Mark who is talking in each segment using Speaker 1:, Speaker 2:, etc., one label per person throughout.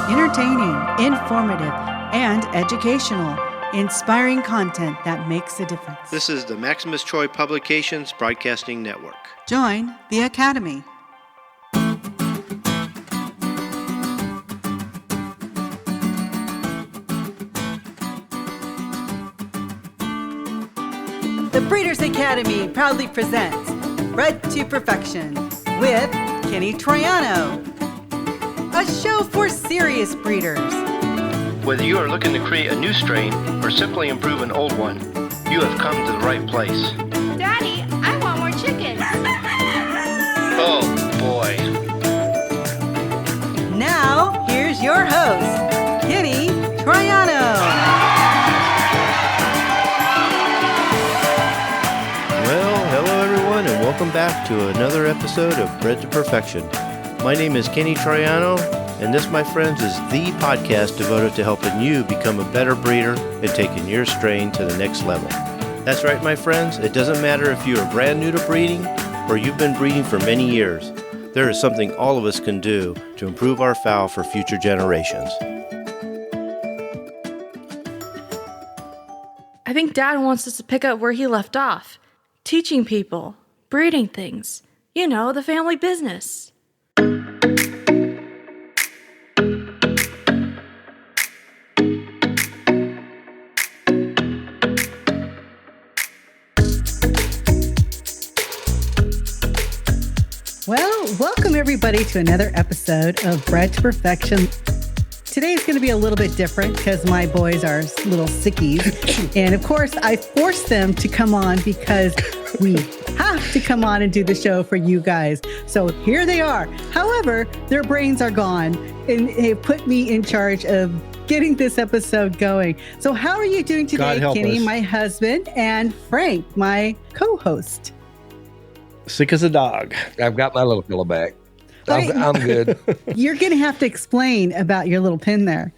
Speaker 1: Entertaining, informative, and educational. Inspiring content that makes a difference.
Speaker 2: This is the Maximus Troy Publications Broadcasting Network.
Speaker 1: Join the Academy. The Breeders Academy proudly presents Bred to Perfection with Kenny Troiano, a show for serious breeders.
Speaker 2: Whether you are looking to create a new strain or simply improve an old one, you have come to the right place.
Speaker 3: Daddy, I want more chickens.
Speaker 2: Oh, boy.
Speaker 1: Now, here's your host, Kenny Troiano.
Speaker 2: Well, hello everyone, and welcome back to another episode of Bred to Perfection. My name is Kenny Troiano, and this, my friends, is the podcast devoted to helping you become a better breeder and taking your strain to the next level. That's right, my friends. It doesn't matter if you are brand new to breeding or you've been breeding for many years. There is something all of us can do to improve our fowl for future generations.
Speaker 3: I think Dad wants us to pick up where he left off. Teaching people, breeding things. You know, the family business.
Speaker 1: Well, welcome everybody to another episode of Bred to Perfection. Today is going to be a little bit different because my boys are little sickies. And of course, I forced them to come on because we have to come on and do the show for you guys. So here they are. However, their brains are gone and they put me in charge of getting this episode going. So how are you doing today, Kenny, my husband, and Frank, my co-host?
Speaker 4: Sick as a dog.
Speaker 5: I've got my little fellow back. I'm good.
Speaker 1: You're going to have to explain about your little pin there.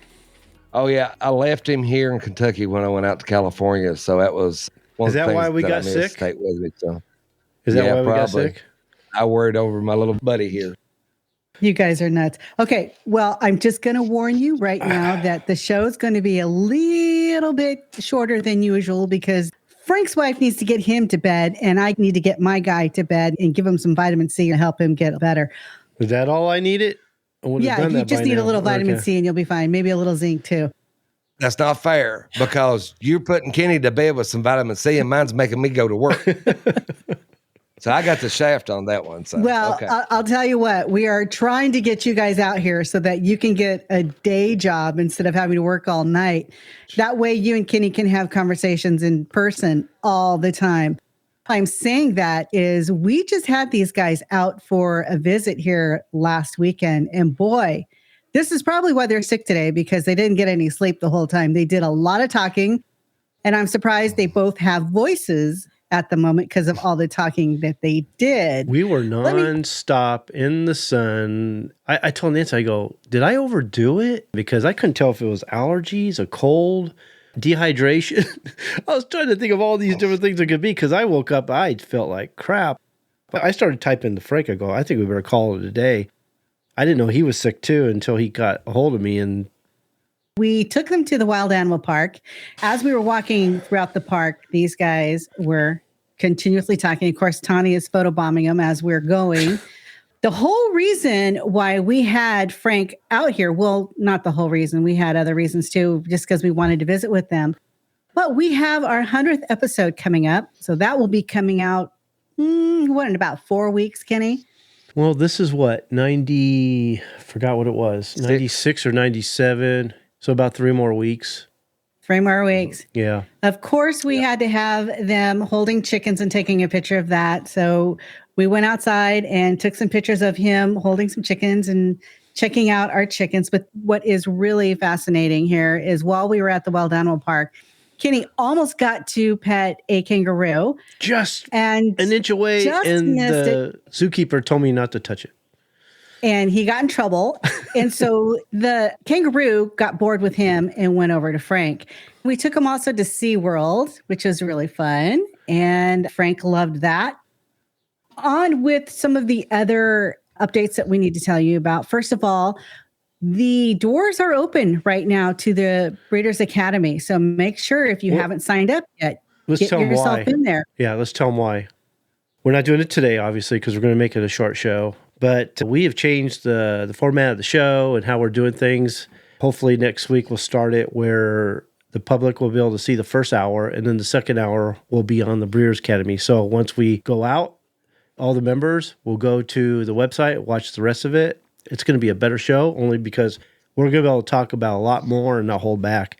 Speaker 5: Oh, yeah. I left him here in Kentucky when I went out to California. So that was one
Speaker 4: Is
Speaker 5: of the
Speaker 4: that
Speaker 5: things
Speaker 4: why we
Speaker 5: that
Speaker 4: got
Speaker 5: I missed
Speaker 4: sick?
Speaker 5: to take with me. So,
Speaker 4: Is that
Speaker 5: yeah,
Speaker 4: why we got
Speaker 5: probably.
Speaker 4: sick?
Speaker 5: I worried over my little buddy here.
Speaker 1: You guys are nuts. Okay, well, I'm just going to warn you right now that the show is going to be a little bit shorter than usual because Frank's wife needs to get him to bed and I need to get my guy to bed and give him some vitamin C and help him get better.
Speaker 4: Is that all I needed?
Speaker 1: Yeah, you just need a little vitamin C and you'll be fine. Maybe a little zinc too.
Speaker 5: That's not fair because you're putting Kenny to bed with some vitamin C and mine's making me go to work. So I got the shaft on that one. So,
Speaker 1: well,
Speaker 5: okay.
Speaker 1: I'll tell you what, we are trying to get you guys out here so that you can get a day job instead of having to work all night. That way you and Kenny can have conversations in person all the time. I'm saying that is we just had these guys out for a visit here last weekend. And boy, this is probably why they're sick today because they didn't get any sleep the whole time. They did a lot of talking. And I'm surprised they both have voices at the moment because of all the talking that they did.
Speaker 4: We were nonstop in the sun. I told Nancy, I go, did I overdo it? Because I couldn't tell if it was allergies, a cold, dehydration. I was trying to think of all these different things it could be because I woke up, I felt like crap. But I started typing to Frank. I go, I think we better call it a day. I didn't know he was sick too until he got a hold of me. And
Speaker 1: we took them to the wild animal park. As we were walking throughout the park, these guys were continuously talking. Of course, Tani is photobombing them as we're going. The whole reason why we had Frank out here, well, not the whole reason. We had other reasons too, just because we wanted to visit with them. But we have our 100th episode coming up. So that will be coming out, in about 4 weeks, Kenny?
Speaker 4: well, this is what, 90, forgot what it was, 96 or 97. So about 3 more weeks.
Speaker 1: 3 more weeks.
Speaker 4: Yeah.
Speaker 1: Of course, we had to have them holding chickens and taking a picture of that. So we went outside and took some pictures of him holding some chickens and checking out our chickens. But what is really fascinating here is while we were at the Wild Animal Park, Kenny almost got to pet a kangaroo.
Speaker 4: Just
Speaker 1: and
Speaker 4: an inch away, and the zookeeper told me not to touch it.
Speaker 1: And he got in trouble. And so the kangaroo got bored with him and went over to Frank. We took him also to SeaWorld, which was really fun. And Frank loved that. On with some of the other updates that we need to tell you about. First of all, The doors are open right now to the Breeders' Academy. So make sure if you haven't signed up yet,
Speaker 4: Let's
Speaker 1: get
Speaker 4: tell them
Speaker 1: yourself
Speaker 4: why.
Speaker 1: in there.
Speaker 4: Yeah, let's tell them why. We're not doing it today, obviously, because we're going to make it a short show. But we have changed the format of the show and how we're doing things. Hopefully next week we'll start it where the public will be able to see the first hour, and then the second hour will be on the Breeders' Academy. So once we go out, all the members will go to the website, watch the rest of it. It's going to be a better show only because we're going to be able to talk about a lot more and not hold back.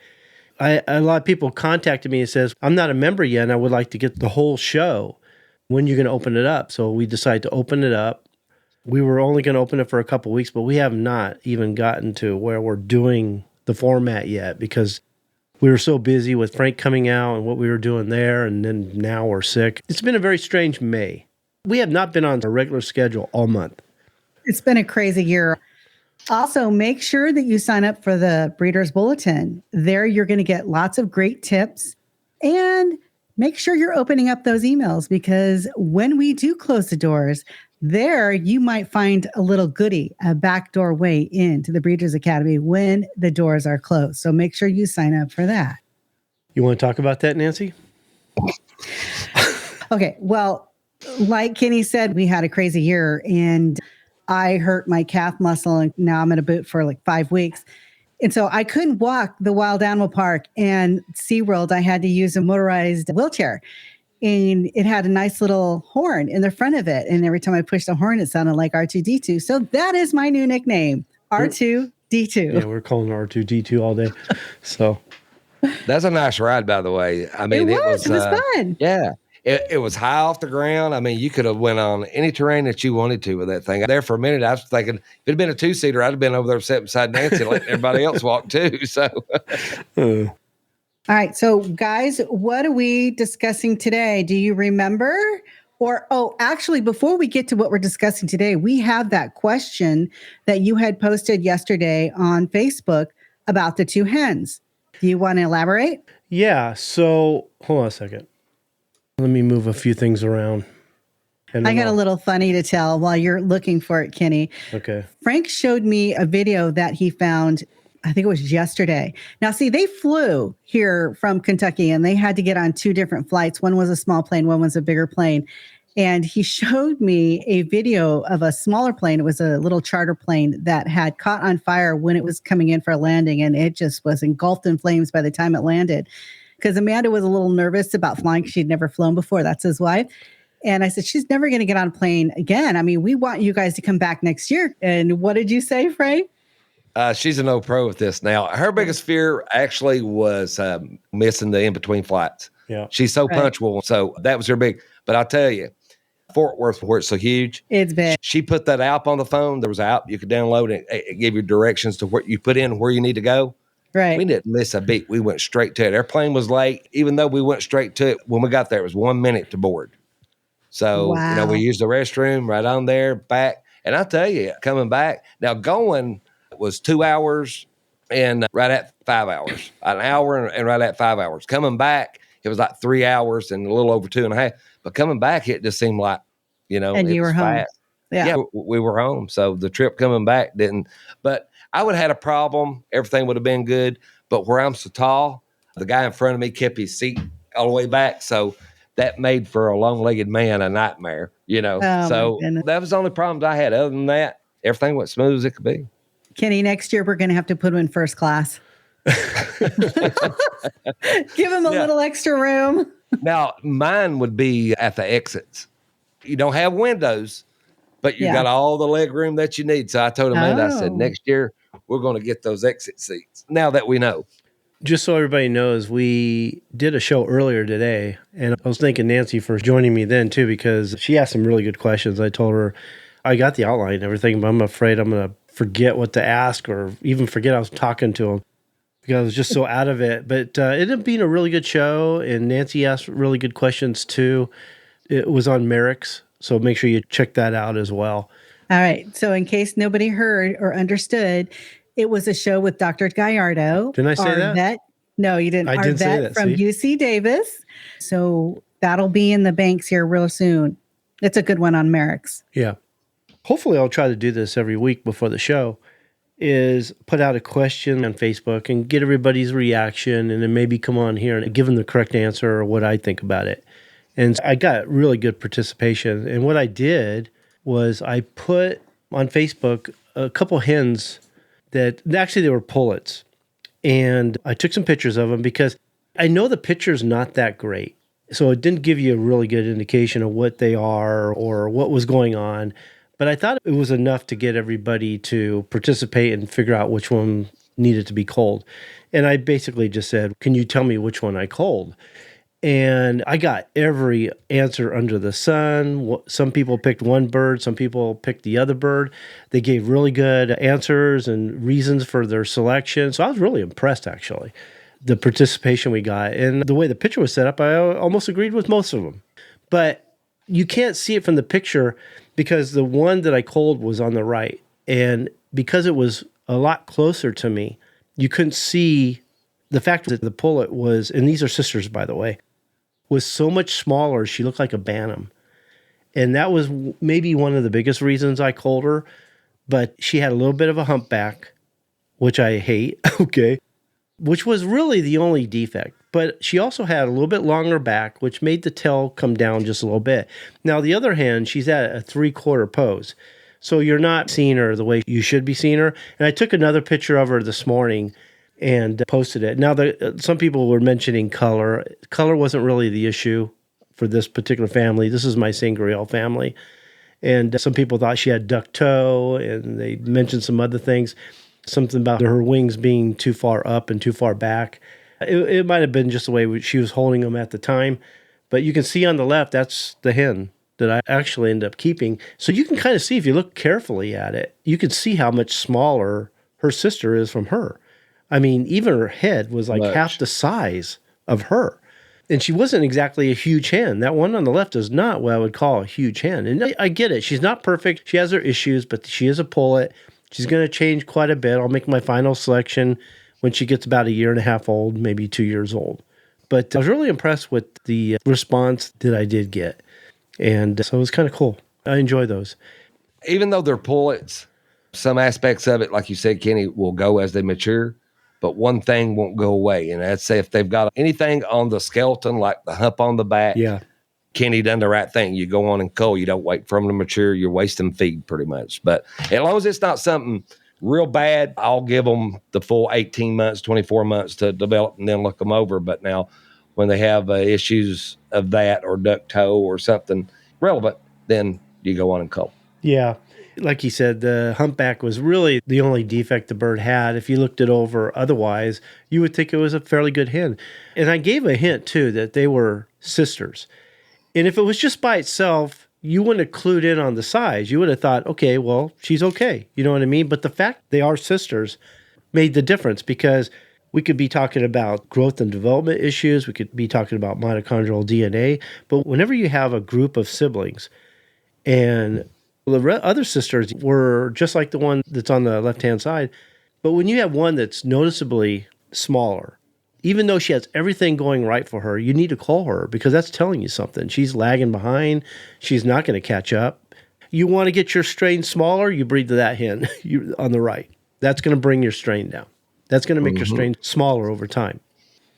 Speaker 4: A lot of people contacted me and says, I'm not a member yet and I would like to get the whole show. When you're going to open it up? So we decided to open it up. We were only going to open it for a couple of weeks, but we have not even gotten to where we're doing the format yet because we were so busy with Frank coming out and what we were doing there, and then now we're sick. It's been a very strange May. We have not been on a regular schedule all month.
Speaker 1: It's been a crazy year. Also, make sure that you sign up for the Breeders' Bulletin. There you're going to get lots of great tips, and make sure you're opening up those emails because when we do close the doors, there you might find a little goodie, a backdoor way into the Breeders' Academy when the doors are closed. So make sure you sign up for that.
Speaker 4: You want to talk about that, Nancy?
Speaker 1: Okay. Well, like Kenny said, we had a crazy year and I hurt my calf muscle and now I'm in a boot for like 5 weeks. And so I couldn't walk the Wild Animal Park and SeaWorld. I had to use a motorized wheelchair. And it had a nice little horn in the front of it. And every time I pushed the horn, it sounded like R2-D2. So that is my new nickname, R2-D2.
Speaker 4: Yeah, we're calling R2-D2 all day. So
Speaker 5: That's a nice ride, by the way. I mean,
Speaker 1: it was fun.
Speaker 5: Yeah. It was high off the ground. I mean, you could have went on any terrain that you wanted to with that thing. There for a minute, I was thinking, if it had been a 2-seater, I'd have been over there sitting beside Nancy and letting everybody else walk too. So,
Speaker 1: all right. So, guys, what are we discussing today? Do you remember? Or, actually, before we get to what we're discussing today, we have that question that you had posted yesterday on Facebook about the 2 hens. Do you want to elaborate?
Speaker 4: yeah, so hold on a second. Let me move a few things around.
Speaker 1: I got a little funny to tell while you're looking for it, Kenny.
Speaker 4: Okay.
Speaker 1: Frank showed me a video that he found, I think it was yesterday. Now, see, they flew here from Kentucky and they had to get on 2 different flights. One was a small plane, one was a bigger plane. And he showed me a video of a smaller plane. It was a little charter plane that had caught on fire when it was coming in for a landing. And it just was engulfed in flames by the time it landed. Because Amanda was a little nervous about flying. She'd never flown before. That's his wife. And I said, she's never going to get on a plane again. I mean, we want you guys to come back next year. And what did you say, Frank?
Speaker 5: she's an old pro with this now. Her biggest fear actually was missing the in-between flights.
Speaker 4: Yeah.
Speaker 5: She's so punchable. So that was her big, but I'll tell you, Fort Worth, where it's so huge.
Speaker 1: It's big.
Speaker 5: She put that app on the phone. There was an app you could download and it gave you directions to where you put in where you need to go.
Speaker 1: Right.
Speaker 5: We didn't miss a beat. We went straight to it. Our plane was late. Even though we went straight to it, when we got there, it was 1 minute to board. So, we used the restroom right on there, back. And I'll tell you, coming back, now going was 2 hours and right at 5 hours. An hour and right at 5 hours. Coming back, it was like 3 hours and a little over 2.5. But coming back, it just seemed like,
Speaker 1: and you were home.
Speaker 5: Fast. Yeah, we were home. So the trip coming back didn't. But I would have had a problem. Everything would have been good. But where I'm so tall, the guy in front of me kept his seat all the way back. So that made for a long-legged man a nightmare, So that was the only problems I had. Other than that, everything went smooth as it could be.
Speaker 1: Kenny, next year we're going to have to put him in first class. Give him a little extra room.
Speaker 5: Now, mine would be at the exits. You don't have windows, but you got all the leg room that you need. So I told Amanda, I said, next year we're going to get those exit seats. Now that we know.
Speaker 4: Just so everybody knows, we did a show earlier today, and I was thanking Nancy for joining me then too, because she asked some really good questions. I told her I got the outline and everything, but I'm afraid I'm going to forget what to ask or even forget I was talking to him because I was just so out of it. But it ended up being a really good show, and Nancy asked really good questions too. It was on Merrick's, so make sure you check that out as well.
Speaker 1: All right. So in case nobody heard or understood, it was a show with Dr. Gallardo.
Speaker 4: Didn't I say that?
Speaker 1: Vet. No, you didn't.
Speaker 4: I did say that.
Speaker 1: From UC Davis. So that'll be in the banks here real soon. It's a good one on Merrick's.
Speaker 4: Yeah. Hopefully I'll try to do this every week before the show. is put out a question on Facebook and get everybody's reaction, and then maybe come on here and give them the correct answer or what I think about it. And I got really good participation. And what I did was I put on Facebook a couple hens that actually they were pullets. And I took some pictures of them because I know the picture's not that great. So it didn't give you a really good indication of what they are or what was going on. But I thought it was enough to get everybody to participate and figure out which one needed to be culled. And I basically just said, can you tell me which one I culled? And I got every answer under the sun. Some people picked one bird. Some people picked the other bird. They gave really good answers and reasons for their selection. So I was really impressed, actually, the participation we got. And the way the picture was set up, I almost agreed with most of them. But you can't see it from the picture because the one that I culled was on the right. And because it was a lot closer to me, you couldn't see the fact that the pullet was, and these are sisters, by the way, was so much smaller, she looked like a bantam. And that was maybe one of the biggest reasons I culled her. But she had a little bit of a humpback, which I hate, okay, which was really the only defect. But she also had a little bit longer back, which made the tail come down just a little bit. Now, the other hand, she's at a 3/4 pose. So you're not seeing her the way you should be seeing her. And I took another picture of her this morning and posted it. Now, some people were mentioning color. Color wasn't really the issue for this particular family. This is my Sangreal family. And some people thought she had duck toe, and they mentioned some other things, something about her wings being too far up and too far back. It might have been just the way she was holding them at the time. But you can see on the left, that's the hen that I actually ended up keeping. So you can kind of see, if you look carefully at it, you can see how much smaller her sister is from her. I mean, even her head was like half the size of her. And she wasn't exactly a huge hen. That one on the left is not what I would call a huge hen. And I get it. She's not perfect. She has her issues, but she is a pullet. She's going to change quite a bit. I'll make my final selection when she gets about 1.5 years old, maybe 2 years old. But I was really impressed with the response that I did get. And so it was kind of cool. I enjoy those.
Speaker 5: Even though they're pullets, some aspects of it, like you said, Kenny, will go as they mature. But one thing won't go away, and that's if they've got anything on the skeleton, like the hump on the back.
Speaker 4: Yeah,
Speaker 5: Kenny done the right thing. You go on and cull. You don't wait for them to mature. You're wasting feed pretty much. But as long as it's not something real bad, I'll give them the full 18 months, 24 months to develop and then look them over. But now when they have issues of that or duck toe or something relevant, then you go on and cull.
Speaker 4: Yeah. Like you said, the humpback was really the only defect the bird had. If you looked it over otherwise, you would think it was a fairly good hen. And I gave a hint, too, that they were sisters. And if it was just by itself, you wouldn't have clued in on the size. You would have thought, okay, well, she's okay. You know what I mean? But the fact they are sisters made the difference, because we could be talking about growth and development issues. We could be talking about mitochondrial DNA. But whenever you have a group of siblings, and the other sisters were just like the one that's on the left-hand side. But when you have one that's noticeably smaller, even though she has everything going right for her, you need to call her, because that's telling you something. She's lagging behind. She's not going to catch up. You want to get your strain smaller, you breed to that hen on the right. That's going to bring your strain down. That's going to make your strain smaller over time.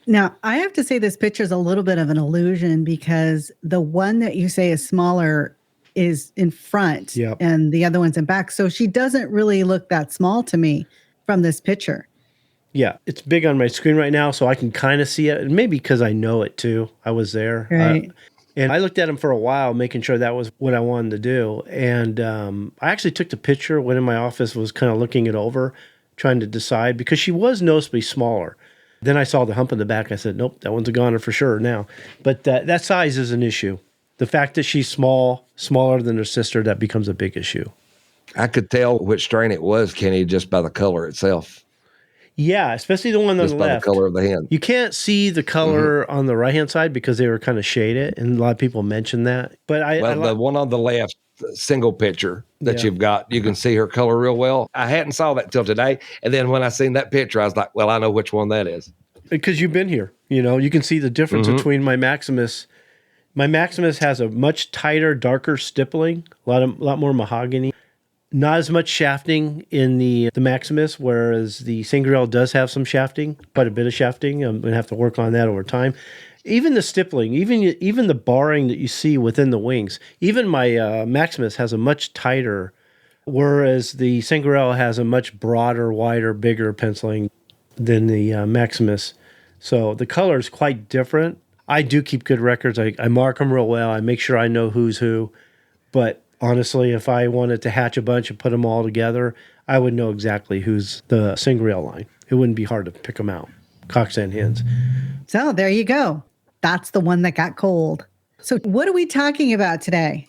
Speaker 1: Now, I have to say this picture is a little bit of an illusion, because the one that you say is smaller is in front, and the other one's in back. So she doesn't really look that small to me from this picture.
Speaker 4: Yeah, it's big on my screen right now, so I can kind of see it. And maybe because I know it too. I was there.
Speaker 1: Right.
Speaker 4: And I looked at him for a while, making sure that was what I wanted to do. And I actually took the picture, went in my office, was kind of looking it over, trying to decide, because she was noticeably smaller. Then I saw the hump in the back. I said, nope, that one's a goner for sure now. But that size is an issue. The fact that she's smaller than her sister, that becomes a big issue.
Speaker 5: I could tell which strain it was, Kenny, just by the color itself.
Speaker 4: Yeah, especially the one on the left.
Speaker 5: Just by the color of the hen.
Speaker 4: You can't see the color on the right-hand side because they were kind of shaded, and a lot of people mention that. But
Speaker 5: the one on the left, single picture that you've got, you can see her color real well. I hadn't saw that till today, and then when I seen that picture, I was like, well, I know which one that is.
Speaker 4: Because you've been here. You know, you can see the difference between my Maximus. My Maximus has a much tighter, darker stippling, a lot more mahogany. Not as much shafting in the Maximus, whereas the Sangarel does have some shafting, quite a bit of shafting. I'm going to have to work on that over time. Even the stippling, even the barring that you see within the wings, even my Maximus has a much tighter, whereas the Sangarel has a much broader, wider, bigger penciling than the Maximus. So the color is quite different. I do keep good records. I mark them real well. I make sure I know who's who. But honestly, if I wanted to hatch a bunch and put them all together, I would know exactly who's the Sangarel line. It wouldn't be hard to pick them out, cocks and hens.
Speaker 1: So there you go. That's the one that got cold. So what are we talking about today?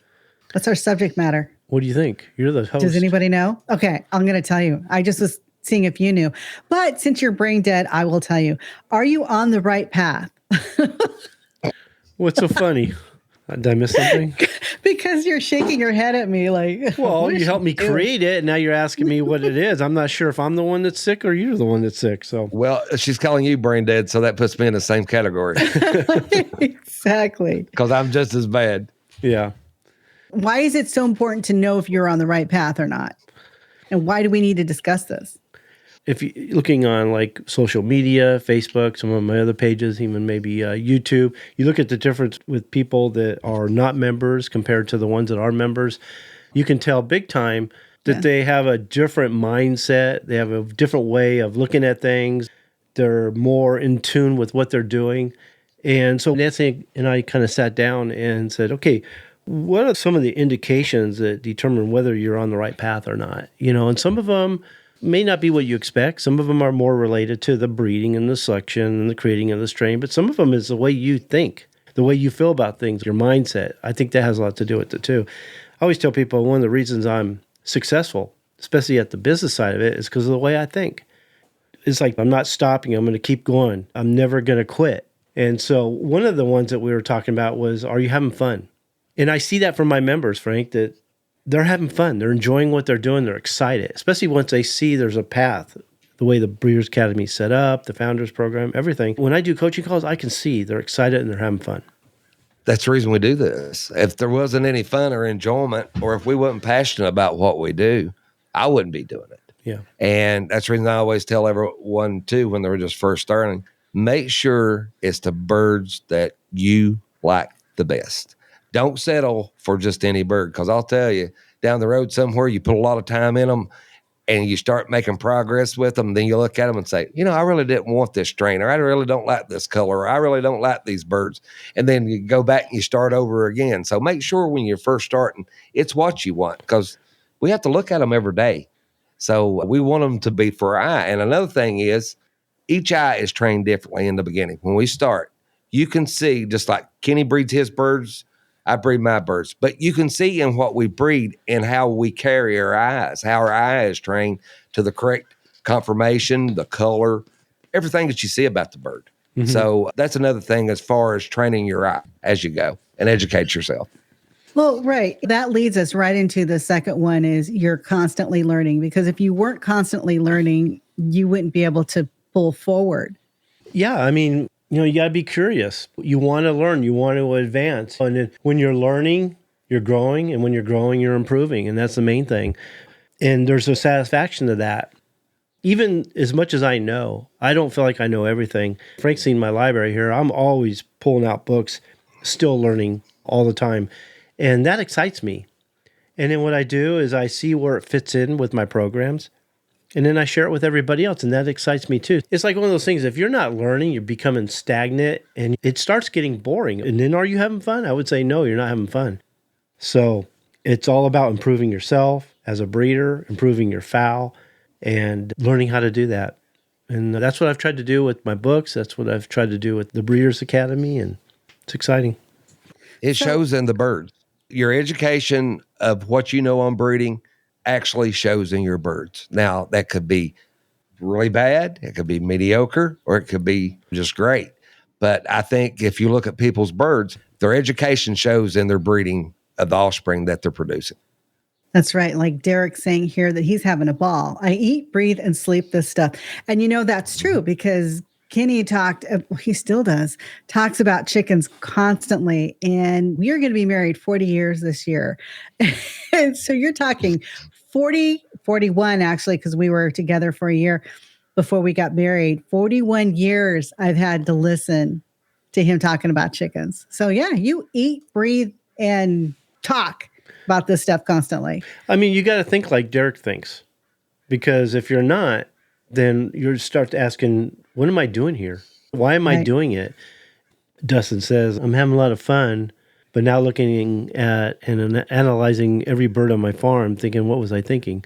Speaker 1: What's our subject matter?
Speaker 4: What do you think? You're the host.
Speaker 1: Does anybody know? Okay, I'm going to tell you. I just was seeing if you knew. But since you're brain dead, I will tell you. Are you on the right path?
Speaker 4: What's so funny? Did I miss something?
Speaker 1: Because you're shaking your head at me like,
Speaker 4: well, you helped me create it, and now you're asking me what it is. I'm not sure if I'm the one that's sick or you're the one that's sick. So,
Speaker 5: well, she's calling you brain dead, so that puts me in the same category.
Speaker 1: Exactly.
Speaker 5: Because I'm just as bad.
Speaker 4: Yeah.
Speaker 1: Why is it so important to know if you're on the right path or not? And why do we need to discuss this?
Speaker 4: If you're looking on like social media, Facebook, some of my other pages, even maybe YouTube, you look at the difference with people that are not members compared to the ones that are members, you can tell big time that they have a different mindset. They have a different way of looking at things. They're more in tune with what they're doing. And so Nancy and I kind of sat down and said, okay, what are some of the indications that determine whether you're on the right path or not? You know, and some of them may not be what you expect. Some of them are more related to the breeding and the selection and the creating of the strain, but some of them is the way you think, the way you feel about things, your mindset. I think that has a lot to do with it too. I always tell people one of the reasons I'm successful, especially at the business side of it, is because of the way I think. It's like, I'm not stopping. I'm going to keep going. I'm never going to quit. And so one of the ones that we were talking about was, are you having fun? And I see that from my members, Frank, that they're having fun. They're enjoying what they're doing. They're excited, especially once they see there's a path, the way the Breeders' Academy is set up, the Founders Program, everything. When I do coaching calls, I can see they're excited and they're having fun.
Speaker 5: That's the reason we do this. If there wasn't any fun or enjoyment, or if we wasn't passionate about what we do, I wouldn't be doing it.
Speaker 4: Yeah.
Speaker 5: And that's the reason I always tell everyone, too, when they're just first starting, make sure it's the birds that you like the best. Don't settle for just any bird, because I'll tell you, down the road somewhere, you put a lot of time in them and you start making progress with them. Then you look at them and say, you know, I really didn't want this strain, or I really don't like this color, or I really don't like these birds. And then you go back and you start over again. So make sure when you're first starting, it's what you want, because we have to look at them every day. So we want them to be for our eye. And another thing is, each eye is trained differently in the beginning. When we start, you can see, just like Kenny breeds his birds, I breed my birds. But you can see in what we breed and how we carry our eyes, how our eye is trained to the correct conformation, the color, everything that you see about the bird. Mm-hmm. So that's another thing as far as training your eye as you go and educate yourself.
Speaker 1: Well, right. That leads us right into the second one, is you're constantly learning. Because if you weren't constantly learning, you wouldn't be able to pull forward.
Speaker 4: Yeah, I mean, you know, you got to be curious. You want to learn. You want to advance. And then when you're learning, you're growing. And when you're growing, you're improving. And that's the main thing. And there's a satisfaction to that. Even as much as I know, I don't feel like I know everything. Frank's seen my library here. I'm always pulling out books, still learning all the time. And that excites me. And then what I do is I see where it fits in with my programs. And then I share it with everybody else, and that excites me too. It's like one of those things, if you're not learning, you're becoming stagnant, and it starts getting boring. And then are you having fun? I would say no, you're not having fun. So it's all about improving yourself as a breeder, improving your fowl, and learning how to do that. And that's what I've tried to do with my books. That's what I've tried to do with the Breeders' Academy, and it's exciting.
Speaker 5: It shows in the birds. Your education of what you know on breeding actually shows in your birds. Now, that could be really bad, it could be mediocre, or it could be just great. But I think if you look at people's birds, their education shows in their breeding of the offspring that they're producing.
Speaker 1: That's right. Like Derek's saying here that he's having a ball. I eat, breathe, and sleep this stuff. And you know, that's true, because Kenny he still does, talks about chickens constantly. And we are going to be married 40 years this year. And so you're talking 41 actually, because we were together for a year before we got married. 41 years I've had to listen to him talking about chickens. So yeah, you eat, breathe, and talk about this stuff constantly.
Speaker 4: I mean, you got to think like Derek thinks, because if you're not, then you start asking, what am I doing here? Why am I doing it? Dustin says, I'm having a lot of fun, but now looking at and analyzing every bird on my farm, thinking, what was I thinking?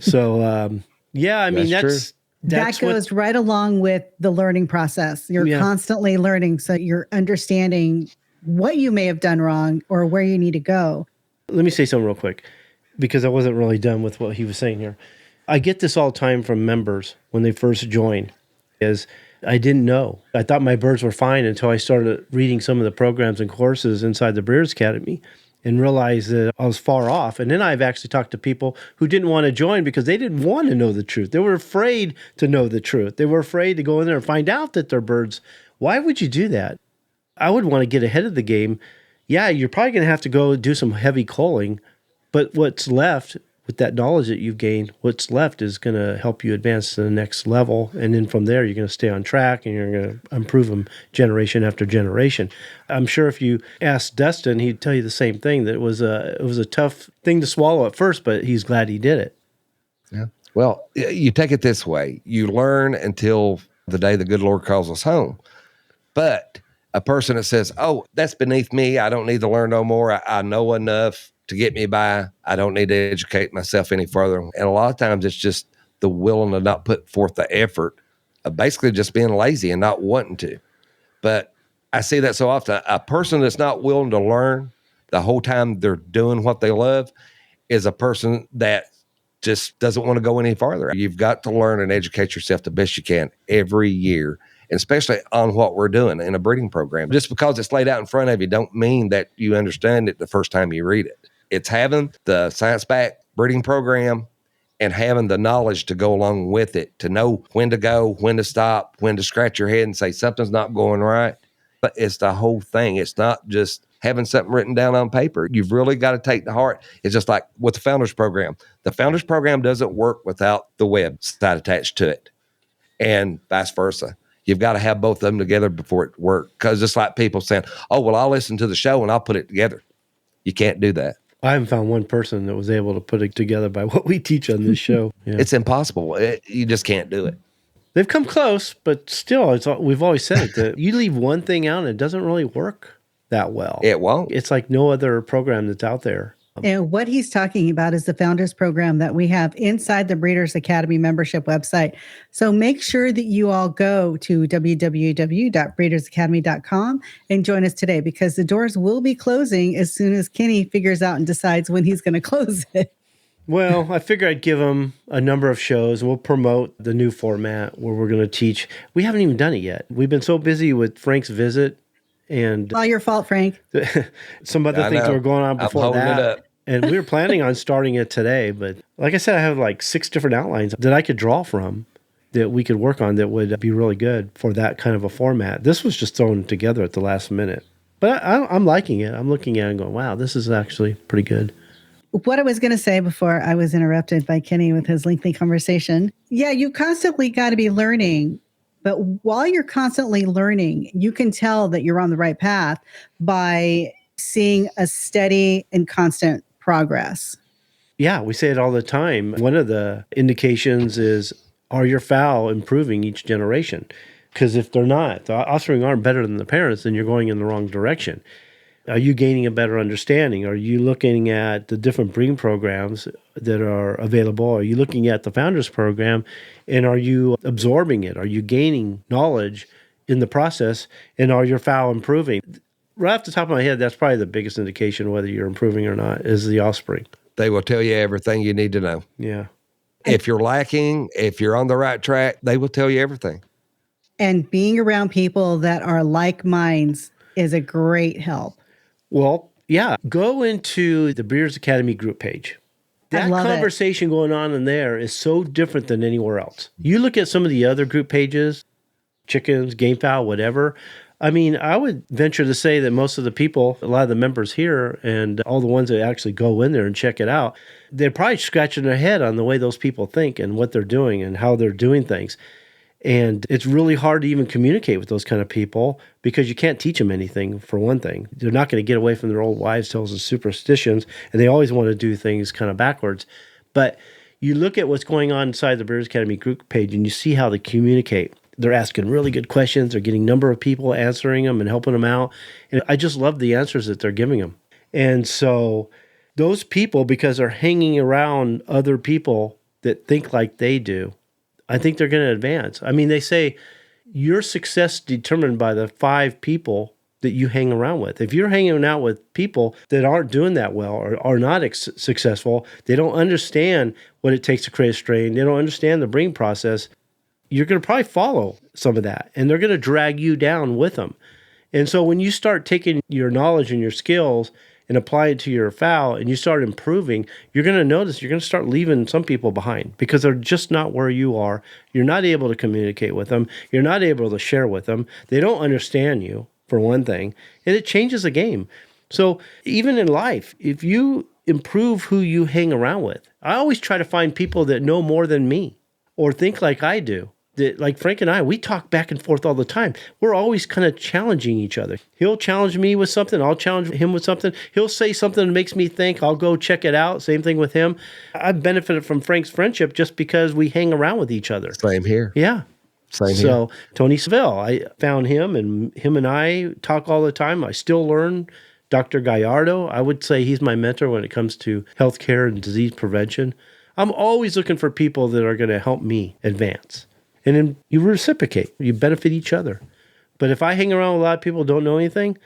Speaker 4: So, yeah, I mean,
Speaker 1: that goes right along with the learning process. You're constantly learning. So you're understanding what you may have done wrong or where you need to go.
Speaker 4: Let me say something real quick, because I wasn't really done with what he was saying here. I get this all the time from members when they first join, is I didn't know. I thought my birds were fine until I started reading some of the programs and courses inside the Breeders' Academy and realized that I was far off. And then I've actually talked to people who didn't want to join because they didn't want to know the truth. They were afraid to know the truth. They were afraid to go in there and find out that their birds. Why would you do that? I would want to get ahead of the game. Yeah, you're probably going to have to go do some heavy culling, but what's left with that knowledge that you've gained, what's left is going to help you advance to the next level. And then from there, you're going to stay on track and you're going to improve them generation after generation. I'm sure if you asked Dustin, he'd tell you the same thing, that it was a tough thing to swallow at first, but he's glad he did it.
Speaker 5: Yeah. Well, you take it this way. You learn until the day the good Lord calls us home. But a person that says, oh, that's beneath me, I don't need to learn no more, I know enough to get me by, I don't need to educate myself any further. And a lot of times it's just the willing to not put forth the effort of basically just being lazy and not wanting to. But I see that so often. A person that's not willing to learn the whole time they're doing what they love is a person that just doesn't want to go any farther. You've got to learn and educate yourself the best you can every year, and especially on what we're doing in a breeding program. Just because it's laid out in front of you don't mean that you understand it the first time you read it. It's having the science-backed breeding program and having the knowledge to go along with it, to know when to go, when to stop, when to scratch your head and say something's not going right. But it's the whole thing. It's not just having something written down on paper. You've really got to take to heart. It's just like with the Founders Program. The Founders Program doesn't work without the website attached to it, and vice versa. You've got to have both of them together before it works. Because just like people saying, oh, well, I'll listen to the show and I'll put it together. You can't do that.
Speaker 4: I haven't found one person that was able to put it together by what we teach on this show. Yeah.
Speaker 5: It's impossible. You just can't do it.
Speaker 4: They've come close, but still, we've always said it, that you leave one thing out and it doesn't really work that well.
Speaker 5: It won't.
Speaker 4: It's like no other program that's out there.
Speaker 1: And what he's talking about is the Founders Program that we have inside the Breeders' Academy membership website. So make sure that you all go to www.breedersacademy.com and join us today, because the doors will be closing as soon as Kenny figures out and decides when he's going to close it.
Speaker 4: Well, I figure I'd give them a number of shows and we'll promote the new format where we're going to teach. We haven't even done it yet. We've been so busy with Frank's visit and
Speaker 1: all your fault, Frank.
Speaker 4: Some other things that were going on before that. And we were planning on starting it today. But like I said, I have like 6 different outlines that I could draw from that we could work on that would be really good for that kind of a format. This was just thrown together at the last minute. But I'm liking it. I'm looking at it and going, wow, this is actually pretty good.
Speaker 1: What I was going to say before I was interrupted by Kenny with his lengthy conversation. Yeah, you constantly got to be learning. But while you're constantly learning, you can tell that you're on the right path by seeing a steady and constant progress.
Speaker 4: Yeah, we say it all the time. One of the indications is, are your fowl improving each generation? Because if they're not, the offspring aren't better than the parents, then you're going in the wrong direction. Are you gaining a better understanding? Are you looking at the different breeding programs that are available? Are you looking at the Founders Program, and are you absorbing it? Are you gaining knowledge in the process, and are your fowl improving? Right off the top of my head, that's probably the biggest indication whether you're improving or not, is the offspring.
Speaker 5: They will tell you everything you need to know.
Speaker 4: Yeah.
Speaker 5: If you're lacking, if you're on the right track, they will tell you everything.
Speaker 1: And being around people that are like minds is a great help.
Speaker 4: Well, yeah. Go into the Breeders' Academy group page. That conversation going on in there is so different than anywhere else. You look at some of the other group pages, chickens, game fowl, whatever. I mean, I would venture to say that most of the people, a lot of the members here and all the ones that actually go in there and check it out, they're probably scratching their head on the way those people think and what they're doing and how they're doing things. And it's really hard to even communicate with those kind of people because you can't teach them anything, for one thing. They're not going to get away from their old wives' tales and superstitions, and they always want to do things kind of backwards. But you look at what's going on inside the Breeders' Academy group page, and you see how they communicate. They're asking really good questions. They're getting a number of people answering them and helping them out. And I just love the answers that they're giving them. And so those people, because they're hanging around other people that think like they do, I think they're going to advance. I mean, they say your success is determined by the 5 people that you hang around with. If you're hanging out with people that aren't doing that well or are not successful, they don't understand what it takes to create a strain, they don't understand the breeding process, you're going to probably follow some of that, and they're going to drag you down with them. And so when you start taking your knowledge and your skills and apply it to your fowl and you start improving, you're going to notice you're going to start leaving some people behind because they're just not where you are. You're not able to communicate with them. You're not able to share with them. They don't understand you, for one thing, and it changes the game. So even in life, if you improve who you hang around with, I always try to find people that know more than me or think like I do. That, like Frank and I, we talk back and forth all the time. We're always kind of challenging each other. He'll challenge me with something. I'll challenge him with something. He'll say something that makes me think. I'll go check it out. Same thing with him. I've benefited from Frank's friendship just because we hang around with each other.
Speaker 5: Same here.
Speaker 4: Yeah.
Speaker 5: Same here.
Speaker 4: So Tony Savelle, I found him and I talk all the time. I still learn. Dr. Gallardo, I would say he's my mentor when it comes to healthcare and disease prevention. I'm always looking for people that are going to help me advance. And then you reciprocate. You benefit each other. But if I hang around with a lot of people who don't know anything,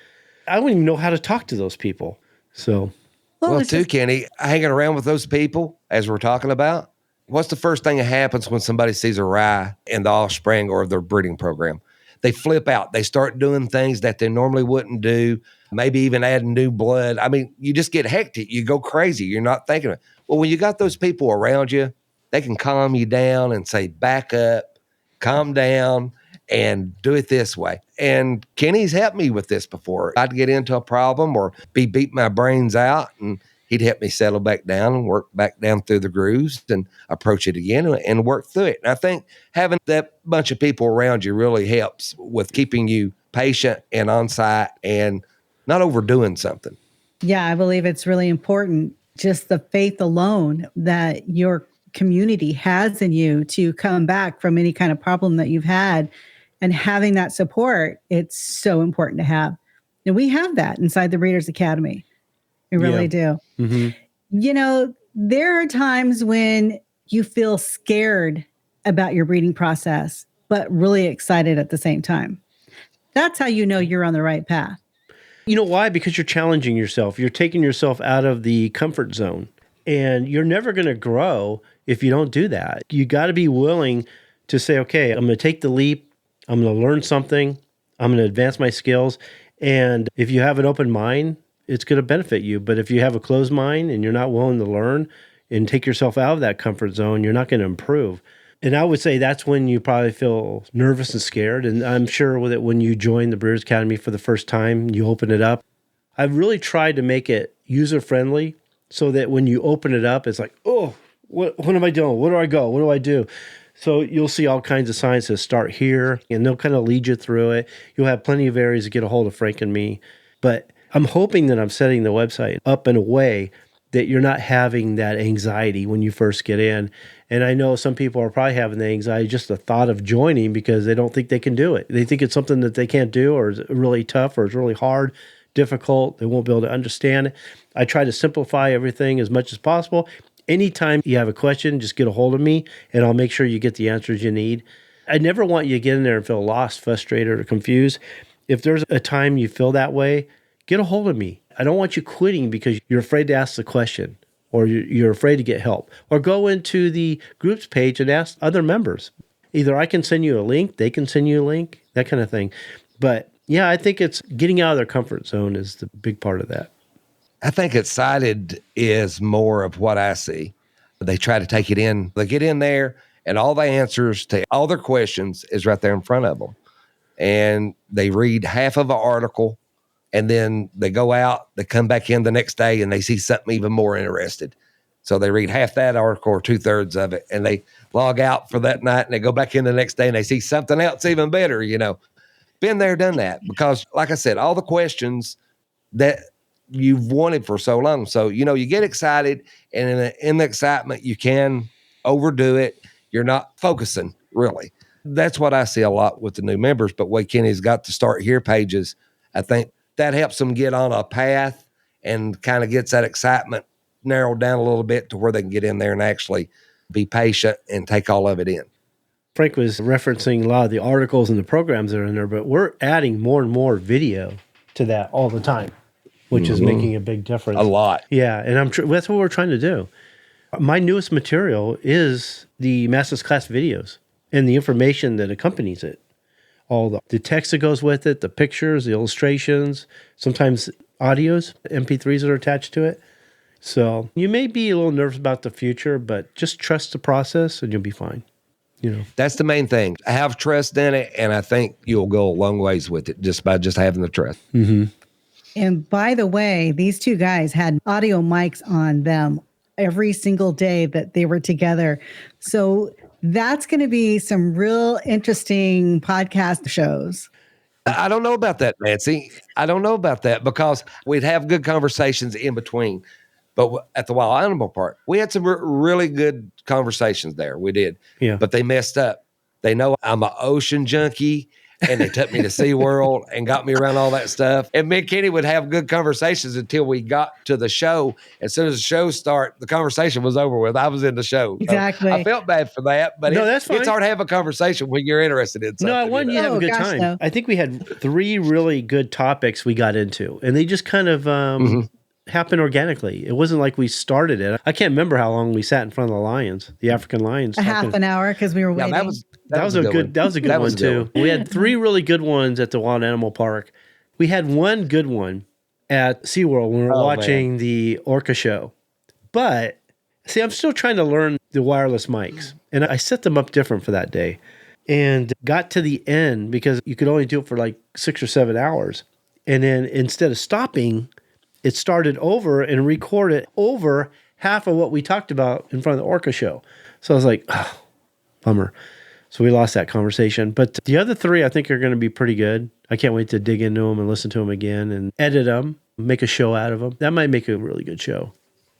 Speaker 4: I wouldn't even know how to talk to those people. So,
Speaker 5: well too, Kenny, hanging around with those people, as we're talking about, what's the first thing that happens when somebody sees a rye in the offspring or their breeding program? They flip out. They start doing things that they normally wouldn't do, maybe even adding new blood. I mean, you just get hectic. You go crazy. You're not thinking of it. Well, when you got those people around you, they can calm you down and say, back up, calm down, and do it this way. And Kenny's helped me with this before. I'd get into a problem or be beat my brains out, and he'd help me settle back down and work back down through the grooves and approach it again and work through it. And I think having that bunch of people around you really helps with keeping you patient and on site and not overdoing something.
Speaker 1: Yeah, I believe it's really important. Just the faith alone that your community has in you to come back from any kind of problem that you've had, and having that support, it's so important to have. And we have that inside the Breeders' Academy. We really do.
Speaker 4: Mm-hmm.
Speaker 1: You know, there are times when you feel scared about your breeding process, but really excited at the same time. That's how you know you're on the right path.
Speaker 4: You know why? Because you're challenging yourself. You're taking yourself out of the comfort zone. And you're never going to grow if you don't do that. You got to be willing to say, okay, I'm going to take the leap. I'm going to learn something. I'm going to advance my skills. And if you have an open mind, it's going to benefit you. But if you have a closed mind and you're not willing to learn and take yourself out of that comfort zone, you're not going to improve. And I would say that's when you probably feel nervous and scared. And I'm sure that when you join the Breeders' Academy for the first time, you open it up. I've really tried to make it user-friendly so that when you open it up, it's like, oh, what am I doing? Where do I go? What do I do? So you'll see all kinds of signs that start here, and they'll kind of lead you through it. You'll have plenty of areas to get a hold of Frank and me. But I'm hoping that I'm setting the website up in a way that you're not having that anxiety when you first get in. And I know some people are probably having the anxiety, just the thought of joining, because they don't think they can do it. They think it's something that they can't do, or is really tough, or it's really hard, difficult. They won't be able to understand it. I try to simplify everything as much as possible. Anytime you have a question, just get a hold of me, and I'll make sure you get the answers you need. I never want you to get in there and feel lost, frustrated, or confused. If there's a time you feel that way, get a hold of me. I don't want you quitting because you're afraid to ask the question, or you're afraid to get help. Or go into the groups page and ask other members. Either I can send you a link, they can send you a link, that kind of thing. But yeah, I think it's getting out of their comfort zone is the big part of that.
Speaker 5: I think excited is more of what I see. They try to take it in. They get in there, and all the answers to all their questions is right there in front of them. and they read half of an article, and then they go out, they come back in the next day, and they see something even more interested. So they read half that article or 2/3 of it, and they log out for that night, and they go back in the next day, and they see something else even better, Been there, done that. Because, like I said, all the questions that you've wanted for so long. So, you get excited, and in the excitement, you can overdo it. You're not focusing, really. That's what I see a lot with the new members. But what Kenny's got to start here pages, I think that helps them get on a path and kind of gets that excitement narrowed down a little bit to where they can get in there and actually be patient and take all of it in.
Speaker 4: Frank was referencing a lot of the articles and the programs that are in there, but we're adding more and more video to that all the time, which is making a big difference.
Speaker 5: A lot.
Speaker 4: Yeah, and that's what we're trying to do. My newest material is the Master's Class videos and the information that accompanies it. All the text that goes with it, the pictures, the illustrations, sometimes audios, MP3s that are attached to it. So you may be a little nervous about the future, but just trust the process and you'll be fine.
Speaker 5: That's the main thing. Have trust in it, and I think you'll go a long ways with it just by just having the trust.
Speaker 4: Mm-hmm.
Speaker 1: And by the way, these two guys had audio mics on them every single day that they were together. So that's going to be some real interesting podcast shows.
Speaker 5: I don't know about that, Nancy. I don't know about that because we'd have good conversations in between. But at the wild animal park, we had some really good conversations there. We did.
Speaker 4: Yeah.
Speaker 5: But they messed up. They know I'm an ocean junkie, and they took me to SeaWorld and got me around all that stuff. And me and Kenny would have good conversations until we got to the show. As soon as the show started, the conversation was over with. I was in the show.
Speaker 1: Exactly.
Speaker 5: So I felt bad for that, but
Speaker 4: that's fine.
Speaker 5: It's hard to have a conversation when you're interested in something.
Speaker 4: No, I wanted you to have a good time.
Speaker 1: No.
Speaker 4: I think we had 3 really good topics we got into, and they just kind of happened organically. It wasn't like we started it. I can't remember how long we sat in front of the lions, the African lions.
Speaker 1: A half an hour because we were waiting.
Speaker 5: That was a good
Speaker 4: one too. We had 3 really good ones at the Wild Animal Park. We had one good one at SeaWorld when we were watching the orca show. But see, I'm still trying to learn the wireless mics, and I set them up different for that day. And got to the end because you could only do it for like 6 or 7 hours. And then instead of stopping, it started over and recorded over half of what we talked about in front of the orca show. So I was like, oh, bummer. So we lost that conversation. But the other 3, I think, are going to be pretty good. I can't wait to dig into them and listen to them again and edit them, make a show out of them. That might make a really good show,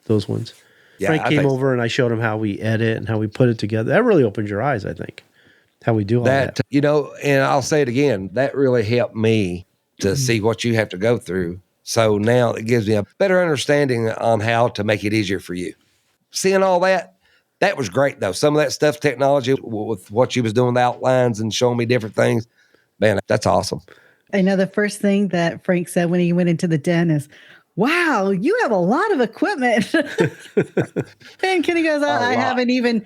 Speaker 4: those ones. Yeah, Frank came over and I showed him how we edit and how we put it together. That really opened your eyes, I think, how we do all that.
Speaker 5: And I'll say it again, that really helped me to see what you have to go through. So now it gives me a better understanding on how to make it easier for you. Seeing all that was great, though. Some of that stuff, technology, with what you was doing, the outlines and showing me different things, man, that's awesome.
Speaker 1: I know the first thing that Frank said when he went into the den is, wow, you have a lot of equipment. And Kenny goes, I haven't even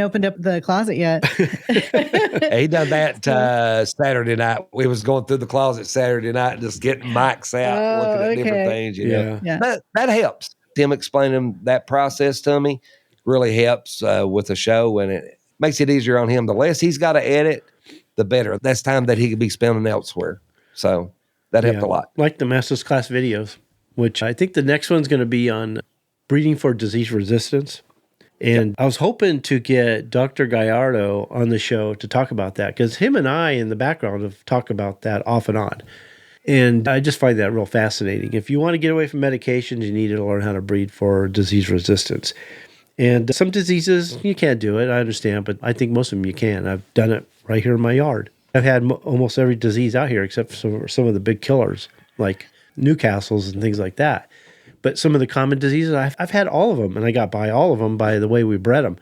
Speaker 1: opened up the closet yet.
Speaker 5: He done that Saturday night. We was going through the closet Saturday night, just getting mics out, looking at different things.
Speaker 1: Yeah.
Speaker 5: That helps. Tim explaining that process to me really helps with the show, and it makes it easier on him. The less he's got to edit, the better. That's time that he could be spending elsewhere. So that helped a lot.
Speaker 4: Like the Master's Class videos, which I think the next one's going to be on breeding for disease resistance. And I was hoping to get Dr. Gallardo on the show to talk about that because him and I in the background have talked about that off and on. And I just find that real fascinating. If you want to get away from medications, you need to learn how to breed for disease resistance. And some diseases, you can't do it, I understand, but I think most of them you can. I've done it right here in my yard. I've had almost every disease out here except for some of the big killers, like Newcastles and things like that. But some of the common diseases, I've had all of them, and I got by all of them by the way we bred them.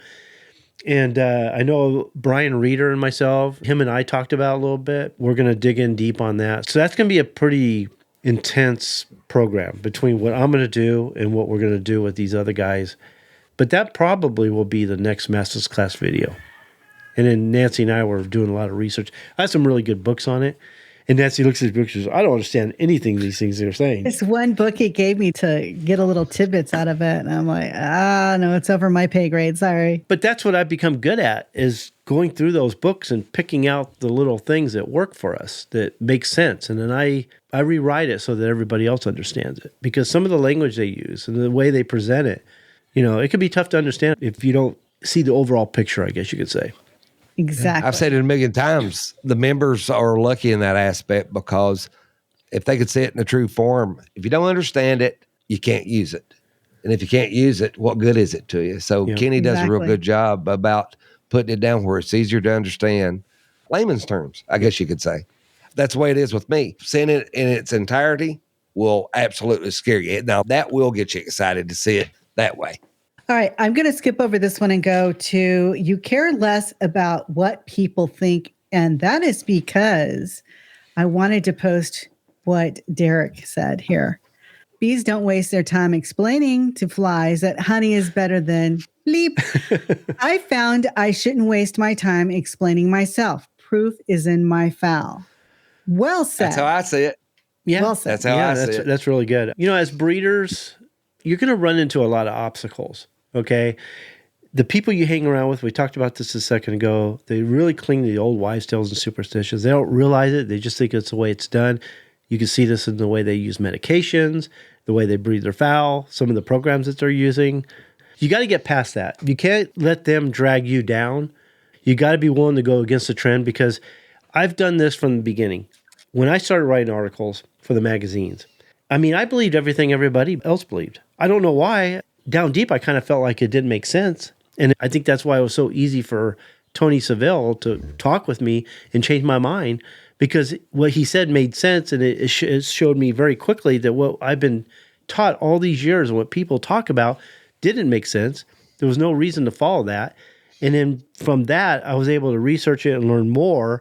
Speaker 4: And I know Brian Reeder and myself, him and I talked about a little bit. We're going to dig in deep on that. So that's going to be a pretty intense program between what I'm going to do and what we're going to do with these other guys. But that probably will be the next Master's Class video. And then Nancy and I were doing a lot of research. I have some really good books on it. And Nancy looks at the pictures. I don't understand anything these things they're saying.
Speaker 1: This one book he gave me to get a little tidbits out of it. And I'm like, no, it's over my pay grade. Sorry.
Speaker 4: But that's what I've become good at, is going through those books and picking out the little things that work for us, that make sense. And then I rewrite it so that everybody else understands it. Because some of the language they use and the way they present it, it can be tough to understand if you don't see the overall picture, I guess you could say.
Speaker 1: Exactly.
Speaker 5: I've said it a million times. The members are lucky in that aspect, because if they could see it in a true form, if you don't understand it, you can't use it. And if you can't use it, what good is it to you? So Kenny does a real good job about putting it down where it's easier to understand. Layman's terms, I guess you could say. That's the way it is with me. Seeing it in its entirety will absolutely scare you. Now, that will get you excited to see it that way.
Speaker 1: All right, I'm going to skip over this one and go to you care less about what people think. And that is because I wanted to post what Derek said here. Bees don't waste their time explaining to flies that honey is better than bleep. I found I shouldn't waste my time explaining myself. Proof is in my fowl. Well said.
Speaker 5: That's how I see it.
Speaker 4: Yeah,
Speaker 1: well said.
Speaker 5: That's how I see it.
Speaker 4: That's really good. As breeders, you're going to run into a lot of obstacles. Okay. The people you hang around with, we talked about this a second ago, they really cling to the old wives' tales and superstitions. They don't realize it. They just think it's the way it's done. You can see this in the way they use medications, the way they breed their fowl, some of the programs that they're using. You got to get past that. You can't let them drag you down. You got to be willing to go against the trend, because I've done this from the beginning. When I started writing articles for the magazines, I believed everything everybody else believed. I don't know why. Down deep, I kind of felt like it didn't make sense. And I think that's why it was so easy for Tony Seville to talk with me and change my mind, because what he said made sense. And it showed me very quickly that what I've been taught all these years, what people talk about, didn't make sense. There was no reason to follow that. And then from that, I was able to research it and learn more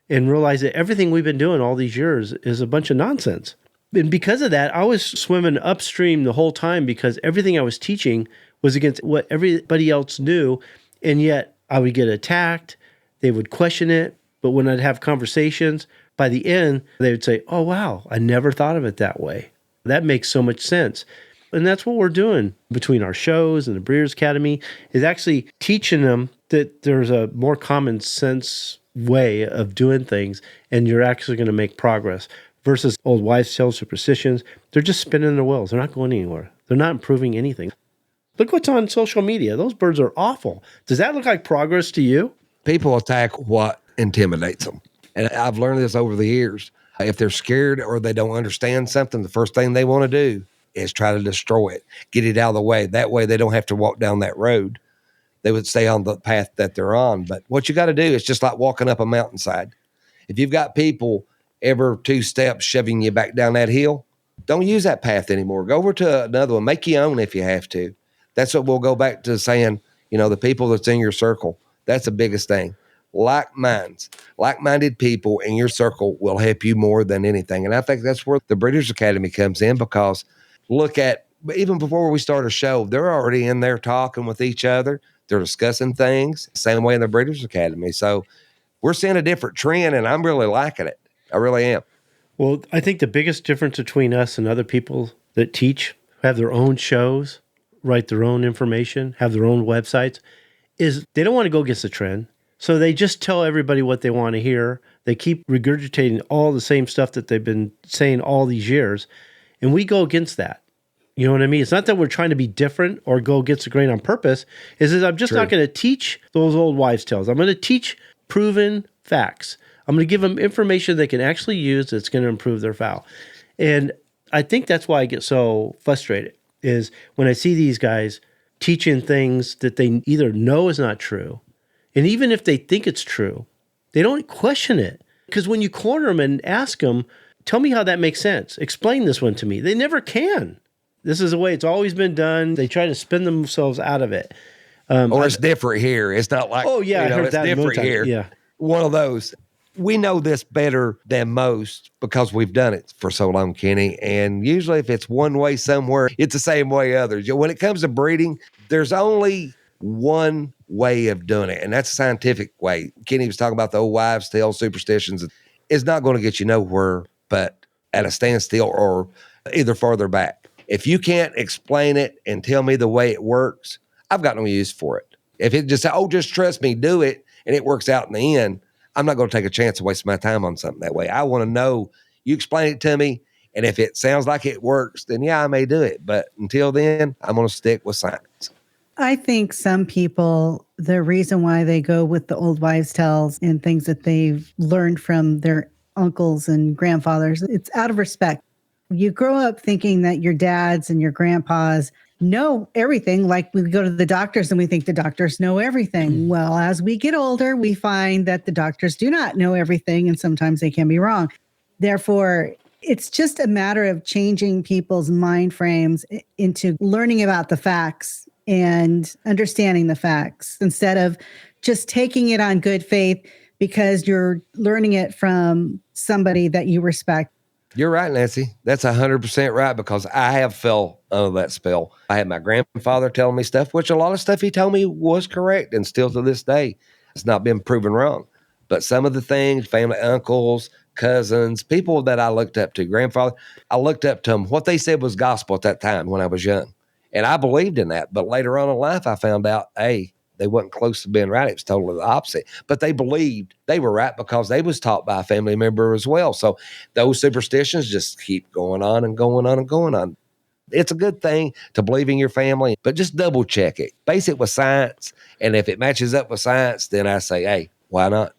Speaker 4: and realize that everything we've been doing all these years is a bunch of nonsense. And because of that, I was swimming upstream the whole time, because everything I was teaching was against what everybody else knew. And yet I would get attacked. They would question it. But when I'd have conversations, by the end, they would say, oh, wow, I never thought of it that way. That makes so much sense. And that's what we're doing between our shows and the Breeders' Academy, is actually teaching them that there's a more common sense way of doing things, and you're actually going to make progress. Versus old wives' tales, superstitions, they're just spinning their wheels. They're not going anywhere. They're not improving anything. Look what's on social media. Those birds are awful. Does that look like progress to you?
Speaker 5: People attack what intimidates them. And I've learned this over the years. If they're scared or they don't understand something, the first thing they want to do is try to destroy it, get it out of the way. That way they don't have to walk down that road. They would stay on the path that they're on. But what you got to do is just like walking up a mountainside. If you've got people every 2 steps shoving you back down that hill, don't use that path anymore. Go over to another one. Make your own if you have to. That's what we'll go back to saying, the people that's in your circle. That's the biggest thing. Like-minded people in your circle will help you more than anything. And I think that's where the Breeders' Academy comes in, because look at, even before we start a show, they're already in there talking with each other. They're discussing things, same way in the Breeders' Academy. So we're seeing a different trend, and I'm really liking it. I really am.
Speaker 4: Well, I think the biggest difference between us and other people that teach, have their own shows, write their own information, have their own websites, is they don't want to go against the trend. So they just tell everybody what they want to hear. They keep regurgitating all the same stuff that they've been saying all these years. And we go against that. You know what I mean? It's not that we're trying to be different or go against the grain on purpose. It's that I'm just not going to teach those old wives' tales. I'm going to teach proven facts. I'm going to give them information they can actually use that's going to improve their fowl. And I think that's why I get so frustrated, is when I see these guys teaching things that they either know is not true, and even if they think it's true, they don't question it. Because when you corner them and ask them, tell me how that makes sense. Explain this one to me. They never can. This is the way it's always been done. They try to spin themselves out of it.
Speaker 5: Or it's different here. It's not like,
Speaker 4: I heard
Speaker 5: it's
Speaker 4: that
Speaker 5: different here.
Speaker 4: Yeah.
Speaker 5: One of those. We know this better than most because we've done it for so long, Kenny. And usually if it's one way somewhere, it's the same way others. When it comes to breeding, there's only one way of doing it, and that's a scientific way. Kenny was talking about the old wives' tale superstitions. is not going to get you nowhere but at a standstill or either farther back. If you can't explain it and tell me the way it works, I've got no use for it. If it just, just trust me, do it, and it works out in the end, I'm not going to take a chance of wasting my time on something that way. I want to know, you explain it to me, and if it sounds like it works, then yeah, I may do it. But until then, I'm going to stick with science.
Speaker 1: I think some people, the reason why they go with the old wives' tales and things that they've learned from their uncles and grandfathers, it's out of respect. You grow up thinking that your dads and your grandpas know everything. Like we go to the doctors and we think the doctors know everything. Well, as we get older, we find that the doctors do not know everything, and sometimes they can be wrong. Therefore, it's just a matter of changing people's mind frames into learning about the facts and understanding the facts instead of just taking it on good faith because you're learning it from somebody that you respect.
Speaker 5: You're right, Nancy. That's 100% right, because I have fell under that spell. I had my grandfather telling me stuff, which a lot of stuff he told me was correct, and still to this day, it's not been proven wrong. But some of the things, family uncles, cousins, people that I looked up to, grandfather, I looked up to them. What they said was gospel at that time when I was young. And I believed in that. But later on in life, I found out, hey, they wasn't close to being right. It was totally the opposite. But they believed they were right because they was taught by a family member as well. So those superstitions just keep going on and going on and going on. It's a good thing to believe in your family, but just double check it. Base it with science. And if it matches up with science, then I say, hey, why not?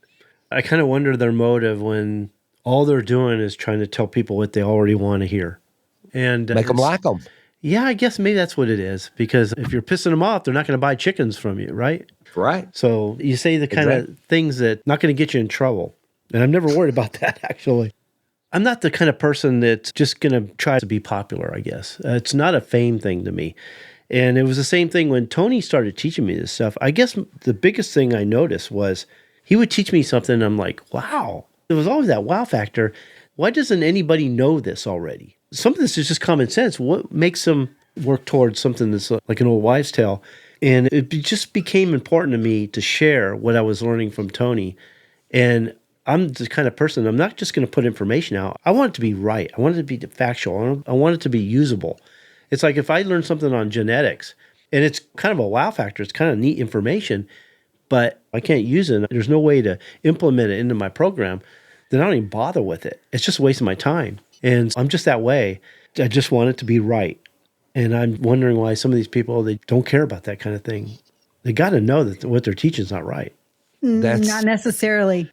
Speaker 4: I kind of wonder their motive when all they're doing is trying to tell people what they already want to hear. And
Speaker 5: make them like them.
Speaker 4: Yeah, I guess maybe that's what it is. Because if you're pissing them off, they're not going to buy chickens from you, right?
Speaker 5: Right.
Speaker 4: So you say the kind of things that not going to get you in trouble. And I'm never worried about that, actually. I'm not the kind of person that's just going to try to be popular, I guess. It's not a fame thing to me. And it was the same thing when Tony started teaching me this stuff. I guess the biggest thing I noticed was he would teach me something and I'm like, wow. There was always that wow factor. Why doesn't anybody know this already? Some of this is just common sense. What makes them work towards something that's like an old wives' tale? And it just became important to me to share what I was learning from Tony. And I'm the kind of person, I'm not just going to put information out. I want it to be right. I want it to be factual. I want it to be usable. It's like if I learn something on genetics, and it's kind of a wow factor, it's kind of neat information, but I can't use it. There's no way to implement it into my program. Then I don't even bother with it. It's just wasting my time. And I'm just that way. I just want it to be right. And I'm wondering why some of these people, they don't care about that kind of thing. They got to know that what they're teaching is not right.
Speaker 1: That's not necessarily.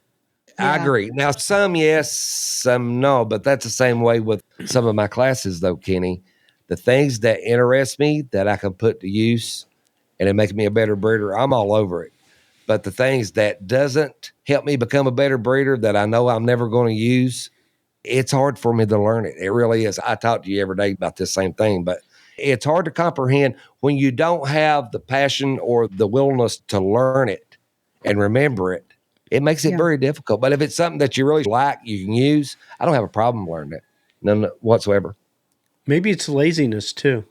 Speaker 5: I agree. Now, some yes, some no, but that's the same way with some of my classes, though, Kenny. The things that interest me that I can put to use and it make me a better breeder, I'm all over it. But the things that doesn't help me become a better breeder that I know I'm never going to use, it's hard for me to learn it. It really is. I talk to you every day about this same thing, but it's hard to comprehend when you don't have the passion or the willingness to learn it and remember it. It makes it very difficult. But if it's something that you really like, you can use, I don't have a problem learning it. None whatsoever.
Speaker 4: Maybe it's laziness too.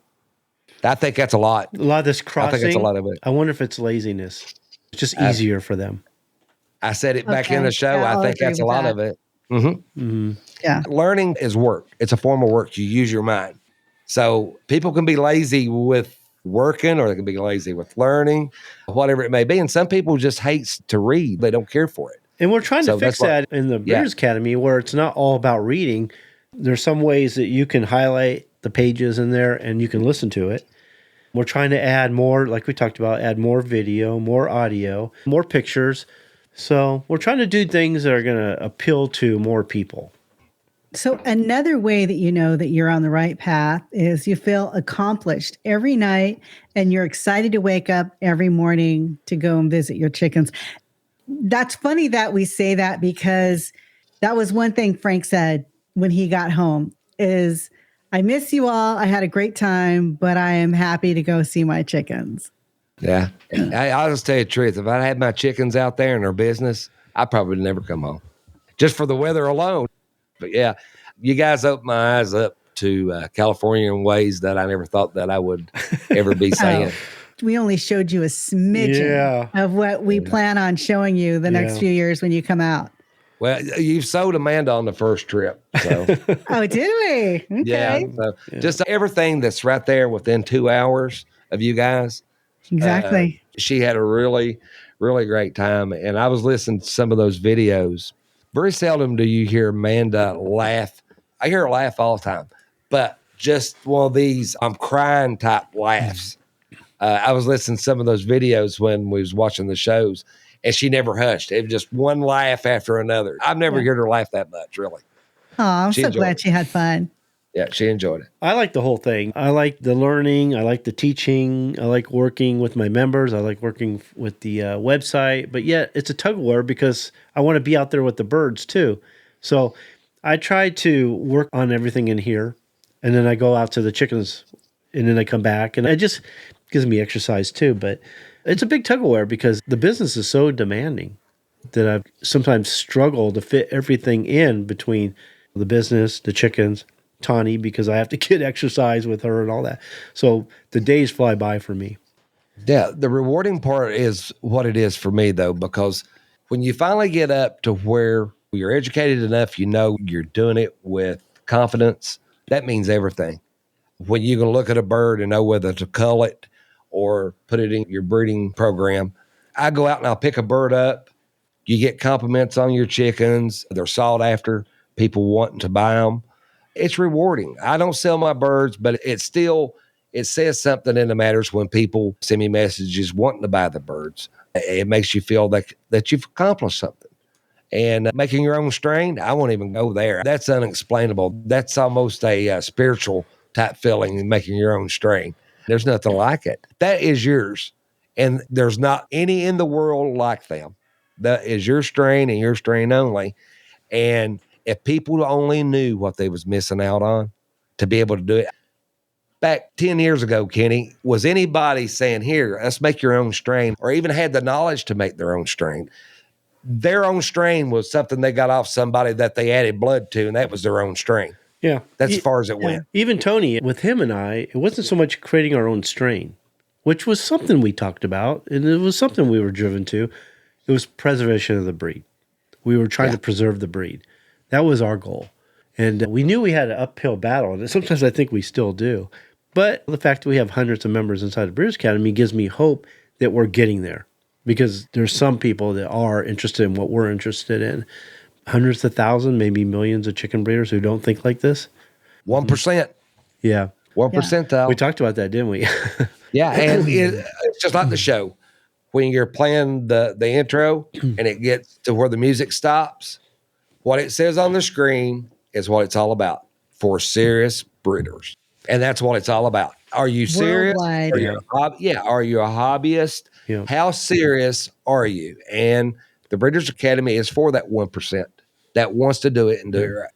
Speaker 5: I think that's a lot.
Speaker 4: A lot of this crossing.
Speaker 5: I think it's a lot of it.
Speaker 4: I wonder if it's laziness. It's just easier for them.
Speaker 5: I said it back in the show. I think that's a lot of it. Mm-hmm.
Speaker 4: Mm-hmm.
Speaker 1: Yeah.
Speaker 5: Learning is work. It's a form of work. You use your mind. So people can be lazy with working or they can be lazy with learning, whatever it may be. And some people just hate to read. They don't care for it.
Speaker 4: And we're trying to fix that in the Breeders' Academy where it's not all about reading. There's some ways that you can highlight the pages in there and you can listen to it. We're trying to add more, like we talked about, add more video, more audio, more pictures. So we're trying to do things that are going to appeal to more people.
Speaker 1: So another way that you know that you're on the right path is you feel accomplished every night and you're excited to wake up every morning to go and visit your chickens. That's funny that we say that because that was one thing Frank said when he got home is, I miss you all. I had a great time, but I am happy to go see my chickens.
Speaker 5: Yeah. I'll just tell you the truth. If I had my chickens out there in their business, I probably would never come home just for the weather alone. But yeah, you guys opened my eyes up to California in ways that I never thought that I would ever be saying.
Speaker 1: We only showed you a smidgen of what we plan on showing you the next few years when you come out.
Speaker 5: Well, you've sold Amanda on the first trip. So
Speaker 1: Oh, did we?
Speaker 5: yeah.
Speaker 1: Okay.
Speaker 5: So just everything that's right there within 2 hours of you guys.
Speaker 1: Exactly.
Speaker 5: She had a really, really great time. And I was listening to some of those videos. Very seldom do you hear Amanda laugh. I hear her laugh all the time, but just one of these I'm crying type laughs. I was listening to some of those videos when we was watching the shows, and she never hushed. It was just one laugh after another. I've never heard her laugh that much, really.
Speaker 1: Oh, I'm
Speaker 5: She
Speaker 1: so
Speaker 5: enjoyed
Speaker 1: glad
Speaker 5: it.
Speaker 1: she had fun.
Speaker 5: Yeah, she enjoyed it.
Speaker 4: I like the whole thing. I like the learning. I like the teaching. I like working with my members. I like working with the website. But yet it's a tug of war because I want to be out there with the birds too. So I try to work on everything in here. And then I go out to the chickens and then I come back. And it just gives me exercise too. But it's a big tug of war because the business is so demanding that I've sometimes struggled to fit everything in between the business, the chickens, Tawny, because I have to get exercise with her and all that. So the days fly by for me.
Speaker 5: Yeah, the rewarding part is what it is for me, though, because when you finally get up to where you're educated enough, you know you're doing it with confidence, that means everything. When you can look at a bird and know whether to cull it or put it in your breeding program, I go out and I'll pick a bird up. You get compliments on your chickens. They're sought after, people wanting to buy them. It's rewarding. I don't sell my birds, but it says something in the matters when people send me messages wanting to buy the birds. It makes you feel that you've accomplished something. And making your own strain, I won't even go there. That's unexplainable. That's almost a spiritual type feeling, making your own strain. There's nothing like it. That is yours. And there's not any in the world like them. That is your strain and your strain only. And if people only knew what they was missing out on to be able to do it. Back 10 years ago, Kenny, was anybody saying, here, let's make your own strain, or even had the knowledge to make their own strain? Their own strain was something they got off somebody that they added blood to, and that was their own strain.
Speaker 4: Yeah.
Speaker 5: That's as far as it went.
Speaker 4: Even Tony, with him and I, it wasn't so much creating our own strain, which was something we talked about, and it was something we were driven to. It was preservation of the breed. We were trying to preserve the breed. That was our goal. And we knew we had an uphill battle, and sometimes I think we still do. But the fact that we have hundreds of members inside the Breeders' Academy gives me hope that we're getting there, because there's some people that are interested in what we're interested in. Hundreds of thousands, maybe millions of chicken breeders who don't think like this.
Speaker 5: 1%.
Speaker 4: Yeah.
Speaker 5: 1% though.
Speaker 4: We talked about that, didn't we?
Speaker 5: Yeah, and it's just like the show. When you're playing the intro and it gets to where the music stops, what it says on the screen is what it's all about for serious breeders. And that's what it's all about. Are you serious?
Speaker 1: Worldwide.
Speaker 5: Are you a hobbyist?
Speaker 4: Yeah.
Speaker 5: How serious are you? And the Breeders' Academy is for that 1% that wants to do it and do it right.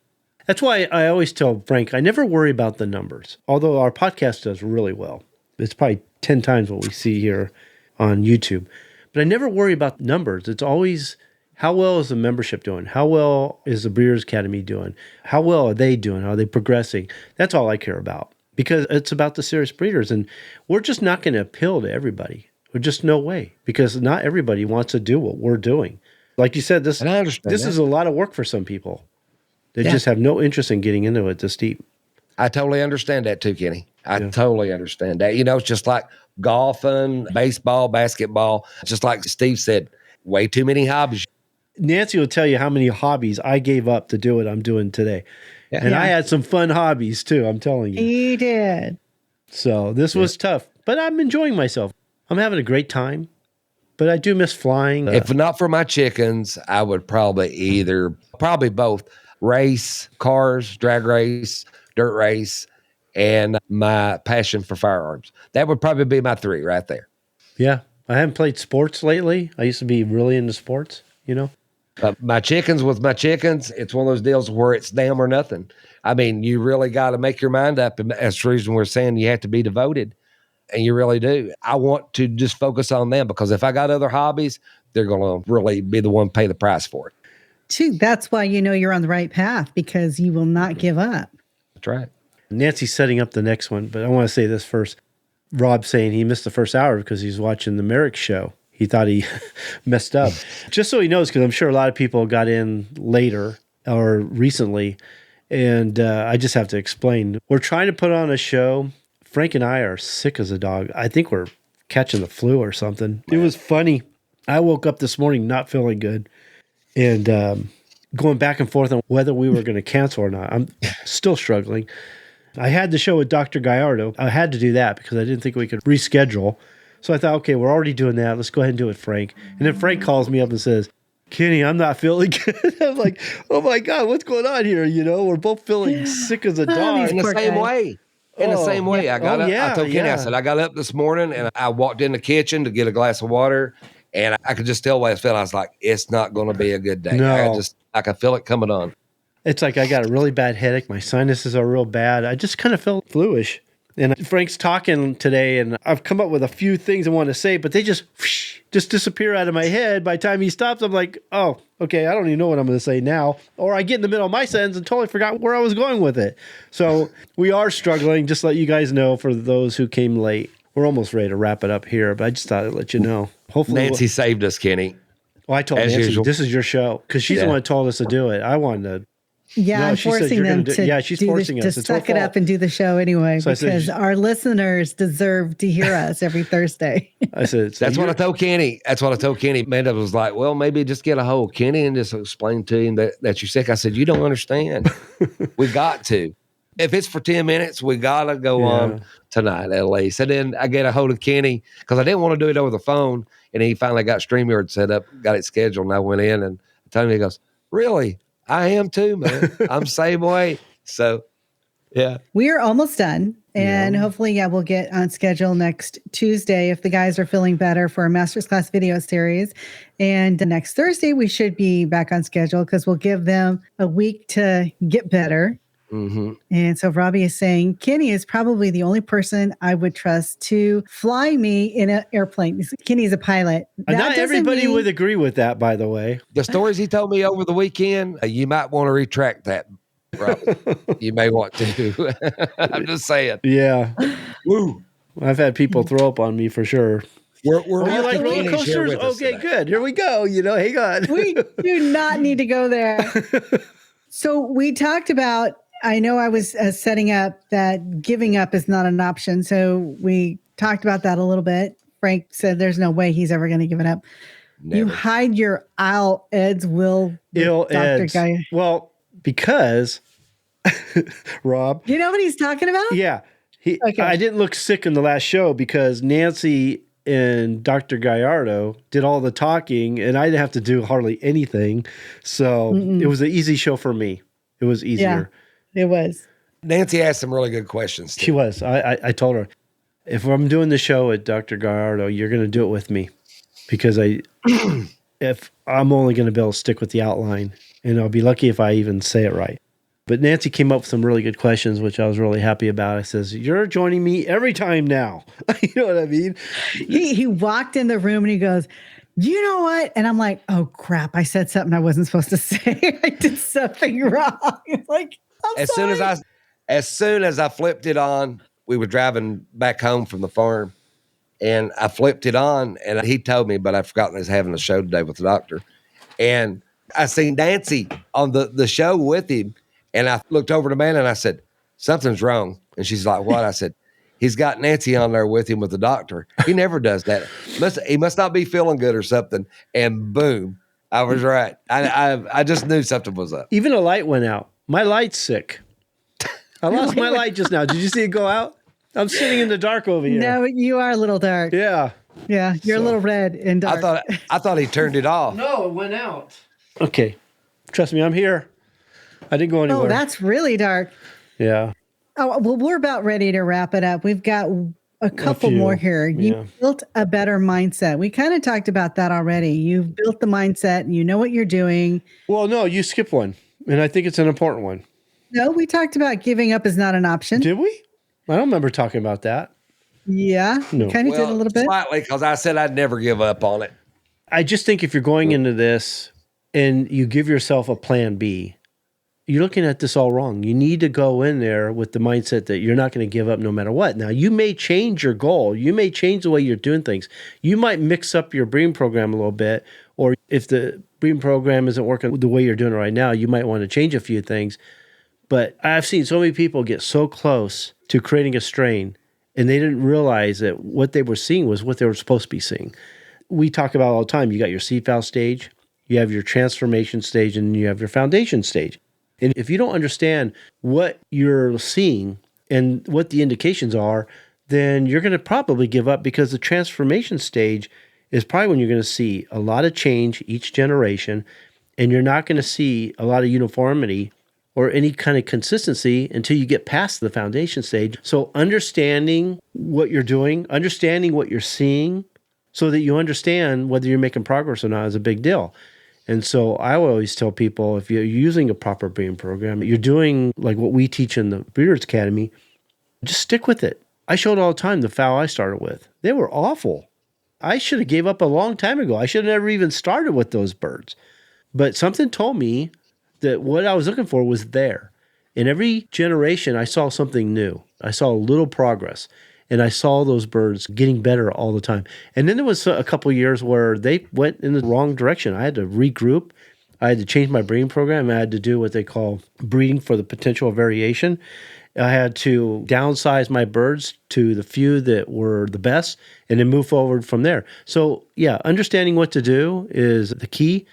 Speaker 4: That's why I always tell Frank, I never worry about the numbers, although our podcast does really well. It's probably 10 times what we see here on YouTube. But I never worry about numbers. It's always, how well is the membership doing? How well is the Breeders' Academy doing? How well are they doing? Are they progressing? That's all I care about, because it's about the serious breeders. And we're just not going to appeal to everybody. There's just no way, because not everybody wants to do what we're doing. Like you said, this is a lot of work for some people. They just have no interest in getting into it this deep.
Speaker 5: I totally understand that too, Kenny. I totally understand that. You know, it's just like golfing, baseball, basketball. Just like Steve said, way too many hobbies.
Speaker 4: Nancy will tell you how many hobbies I gave up to do what I'm doing today. Yeah. And I had some fun hobbies too, I'm telling you.
Speaker 1: He did.
Speaker 4: So this was tough, but I'm enjoying myself. I'm having a great time, but I do miss flying.
Speaker 5: If not for my chickens, I would probably both race, cars, drag race, dirt race, and my passion for firearms. That would probably be my three right there.
Speaker 4: Yeah. I haven't played sports lately. I used to be really into sports, you know.
Speaker 5: My chickens, it's one of those deals where it's them or nothing. I mean, you really got to make your mind up. And that's the reason we're saying you have to be devoted. And you really do. I want to just focus on them, because if I got other hobbies, they're going to really be the one to pay the price for it.
Speaker 1: Too, that's why you know you're on the right path, because you will not give up.
Speaker 5: That's right.
Speaker 4: Nancy's setting up the next one, but I want to say this first. Rob's saying he missed the first hour because he's watching the Merrick show. he thought he messed up. Just so he knows, because I'm sure a lot of people got in later or recently, and I just have to explain. We're trying to put on a show. Frank and I are sick as a dog. I think we're catching the flu or something. It was funny. I woke up this morning not feeling good, and going back and forth on whether we were going to cancel or not. I'm still struggling. I had the show with Dr. Gallardo. I had to do that because I didn't think we could reschedule. So I thought, okay, we're already doing that. Let's go ahead and do it, Frank. And then Frank calls me up and says, Kenny, I'm not feeling good. I'm like, oh my God, what's going on here? We're both feeling sick as a dog.
Speaker 5: In the same way. The same way. I got up. I told Kenny, I said, I got up this morning and I walked in the kitchen to get a glass of water, and I could just tell the way I felt. I was like, it's not going to be a good day.
Speaker 4: No.
Speaker 5: I could feel it coming on.
Speaker 4: It's like I got a really bad headache. My sinuses are real bad. I just kind of felt fluish. And Frank's talking today, and I've come up with a few things I want to say, but they just disappear out of my head. By the time he stops, I'm like, oh, okay, I don't even know what I'm going to say now. Or I get in the middle of my sentence and totally forgot where I was going with it. So we are struggling, just to let you guys know, for those who came late. We're almost ready to wrap it up here, but I just thought I'd let you know. Hopefully,
Speaker 5: Nancy saved us, Kenny.
Speaker 4: Well, I told
Speaker 5: As
Speaker 4: Nancy,
Speaker 5: usual.
Speaker 4: this is your show, because she's the one who told us to do it. I wanted to.
Speaker 1: Yeah,
Speaker 4: No,
Speaker 1: I'm
Speaker 4: she said
Speaker 1: forcing
Speaker 4: you're
Speaker 1: them
Speaker 4: gonna
Speaker 1: to,
Speaker 4: yeah, she's forcing us.
Speaker 1: to
Speaker 4: It's her
Speaker 1: suck it
Speaker 4: fault.
Speaker 1: up and do the show anyway,
Speaker 4: So I said,
Speaker 1: because our listeners deserve to hear us every Thursday.
Speaker 4: I said, so
Speaker 5: That's what I told Kenny. Amanda was like, well, maybe just get a hold of Kenny and just explain to him that you're sick. I said, you don't understand. We got to. If it's for 10 minutes, we got to go on tonight at least. And then I get a hold of Kenny because I didn't want to do it over the phone. And he finally got StreamYard set up, got it scheduled. And I went in and I told him, he goes, really? I am too, man. I'm the same way. So, yeah.
Speaker 1: We are almost done. And hopefully, we'll get on schedule next Tuesday if the guys are feeling better for our Master's Class video series. And next Thursday, we should be back on schedule because we'll give them a week to get better.
Speaker 5: Mm-hmm.
Speaker 1: And so Robbie is saying, Kenny is probably the only person I would trust to fly me in an airplane. Kenny is a pilot.
Speaker 4: And not everybody would agree with that, by the way.
Speaker 5: The stories he told me over the weekend, you might want to retract that, Robbie. You may want to. I'm just saying.
Speaker 4: Yeah.
Speaker 5: Woo.
Speaker 4: I've had people throw up on me for sure.
Speaker 5: We're
Speaker 4: you like roller coasters? Okay, good. Here we go. Hang on.
Speaker 1: We do not need to go there. So we talked about, I know I was setting up that giving up is not an option. So we talked about that a little bit. Frank said there's no way he's ever going to give it up.
Speaker 5: Never.
Speaker 1: You hide your I'll Ed's will.
Speaker 4: Ill
Speaker 1: Dr.
Speaker 4: Eds.
Speaker 1: Guy.
Speaker 4: Well, because, Rob.
Speaker 1: Do you know what he's talking about?
Speaker 4: Yeah.
Speaker 1: Okay.
Speaker 4: I didn't look sick in the last show because Nancy and Dr. Gallardo did all the talking and I didn't have to do hardly anything. So it was an easy show for me. It was easier.
Speaker 1: Yeah, it was.
Speaker 5: Nancy asked some really good questions.
Speaker 4: She was. I told her, if I'm doing the show at Dr. Gallardo, you're going to do it with me because if I'm only going to be able to stick with the outline, and I'll be lucky if I even say it right. But Nancy came up with some really good questions, which I was really happy about. I says, you're joining me every time now. You know what I mean?
Speaker 1: He walked in the room and he goes, you know what? And I'm like, oh crap, I said something I wasn't supposed to say. I did something wrong. It's like, I'm sorry.
Speaker 5: As soon as I flipped it on, we were driving back home from the farm, and I flipped it on, and he told me, but I'd forgotten I was having a show today with the doctor. And I seen Nancy on the show with him, and I looked over to Amanda and I said, something's wrong. And she's like, what? I said, he's got Nancy on there with him with the doctor. He never does that. He must not be feeling good or something. And boom, I was right. I just knew something was up.
Speaker 4: Even a light went out. My light's sick. I lost my light just now. Did you see it go out? I'm sitting in the dark over here.
Speaker 1: No, you are a little dark.
Speaker 4: Yeah.
Speaker 1: Yeah, you're a little red and dark.
Speaker 5: I thought he turned it off.
Speaker 4: No, it went out. Okay. Trust me, I'm here. I didn't go anywhere.
Speaker 1: Oh, that's really dark.
Speaker 4: Yeah.
Speaker 1: Oh, well, we're about ready to wrap it up. We've got a couple more here. You built a better mindset. We kind of talked about that already. You've built the mindset and you know what you're doing.
Speaker 4: Well, no, you skipped one. And I think it's an important one.
Speaker 1: No, we talked about giving up is not an option.
Speaker 4: Did we? I don't remember talking about that.
Speaker 1: Yeah,
Speaker 4: No.
Speaker 1: kind of did a little bit.
Speaker 5: Slightly, because I said I'd never give up on it.
Speaker 4: I just think if you're going into this and you give yourself a plan B, you're looking at this all wrong. You need to go in there with the mindset that you're not going to give up no matter what. Now, you may change your goal. You may change the way you're doing things. You might mix up your breeding program a little bit, or if the breeding program isn't working the way you're doing it right now, you might want to change a few things. But I've seen so many people get so close to creating a strain, and they didn't realize that what they were seeing was what they were supposed to be seeing. We talk about all the time, you got your seed fowl stage, you have your transformation stage, and you have your foundation stage. And if you don't understand what you're seeing and what the indications are, then you're going to probably give up, because the transformation stage is probably when you're going to see a lot of change each generation, and you're not going to see a lot of uniformity or any kind of consistency until you get past the foundation stage. So understanding what you're doing, understanding what you're seeing, so that you understand whether you're making progress or not is a big deal. And so I always tell people, if you're using a proper breeding program, you're doing like what we teach in the Breeders' Academy, just stick with it. I showed all the time the fowl I started with. They were awful. I should have gave up a long time ago. I should have never even started with those birds. But something told me that what I was looking for was there. In every generation, I saw something new. I saw a little progress. And I saw those birds getting better all the time. And then there was a couple of years where they went in the wrong direction. I had to regroup. I had to change my breeding program. I had to do what they call breeding for the potential of variation. I had to downsize my birds to the few that were the best and then move forward from there. So yeah, understanding what to do is the key,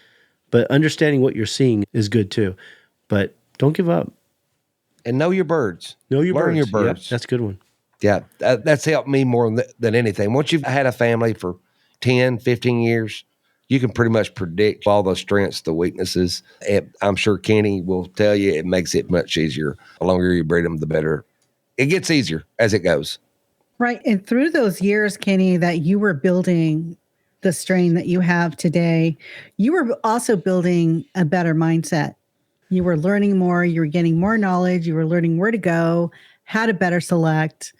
Speaker 4: but understanding what you're seeing is good too. But don't give up.
Speaker 5: And know your birds.
Speaker 4: Learn
Speaker 5: your birds.
Speaker 4: Yep, that's a good one.
Speaker 5: Yeah, that's helped me more than anything. Once you've had a family for 10, 15 years, you can pretty much predict all the strengths, the weaknesses. And I'm sure Kenny will tell you it makes it much easier. The longer you breed them, the better. It gets easier as it goes.
Speaker 1: Right. And through those years, Kenny, that you were building the strain that you have today, you were also building a better mindset. You were learning more. You were getting more knowledge. You were learning where to go, how to better select.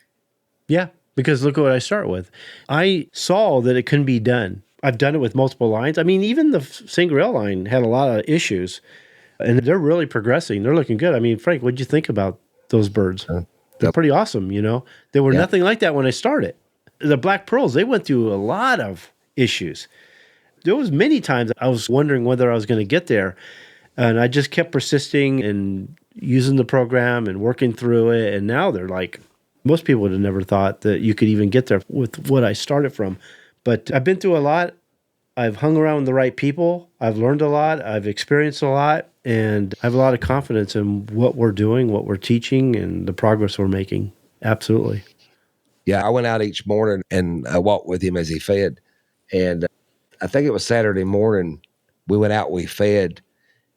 Speaker 4: Yeah, because look at what I start with. I saw that it couldn't be done. I've done it with multiple lines. I mean, even the Sangreal line had a lot of issues, and they're really progressing. They're looking good. I mean, Frank, what'd you think about those birds? They're pretty awesome, you know? They were nothing like that when I started. The Black Pearls, they went through a lot of issues. There was many times I was wondering whether I was going to get there, and I just kept persisting and using the program and working through it, and now they're like, most people would have never thought that you could even get there with what I started from. But I've been through a lot. I've hung around with the right people. I've learned a lot. I've experienced a lot. And I have a lot of confidence in what we're doing, what we're teaching, and the progress we're making. Absolutely.
Speaker 5: Yeah, I went out each morning and I walked with him as he fed. And I think it was Saturday morning. We went out, we fed.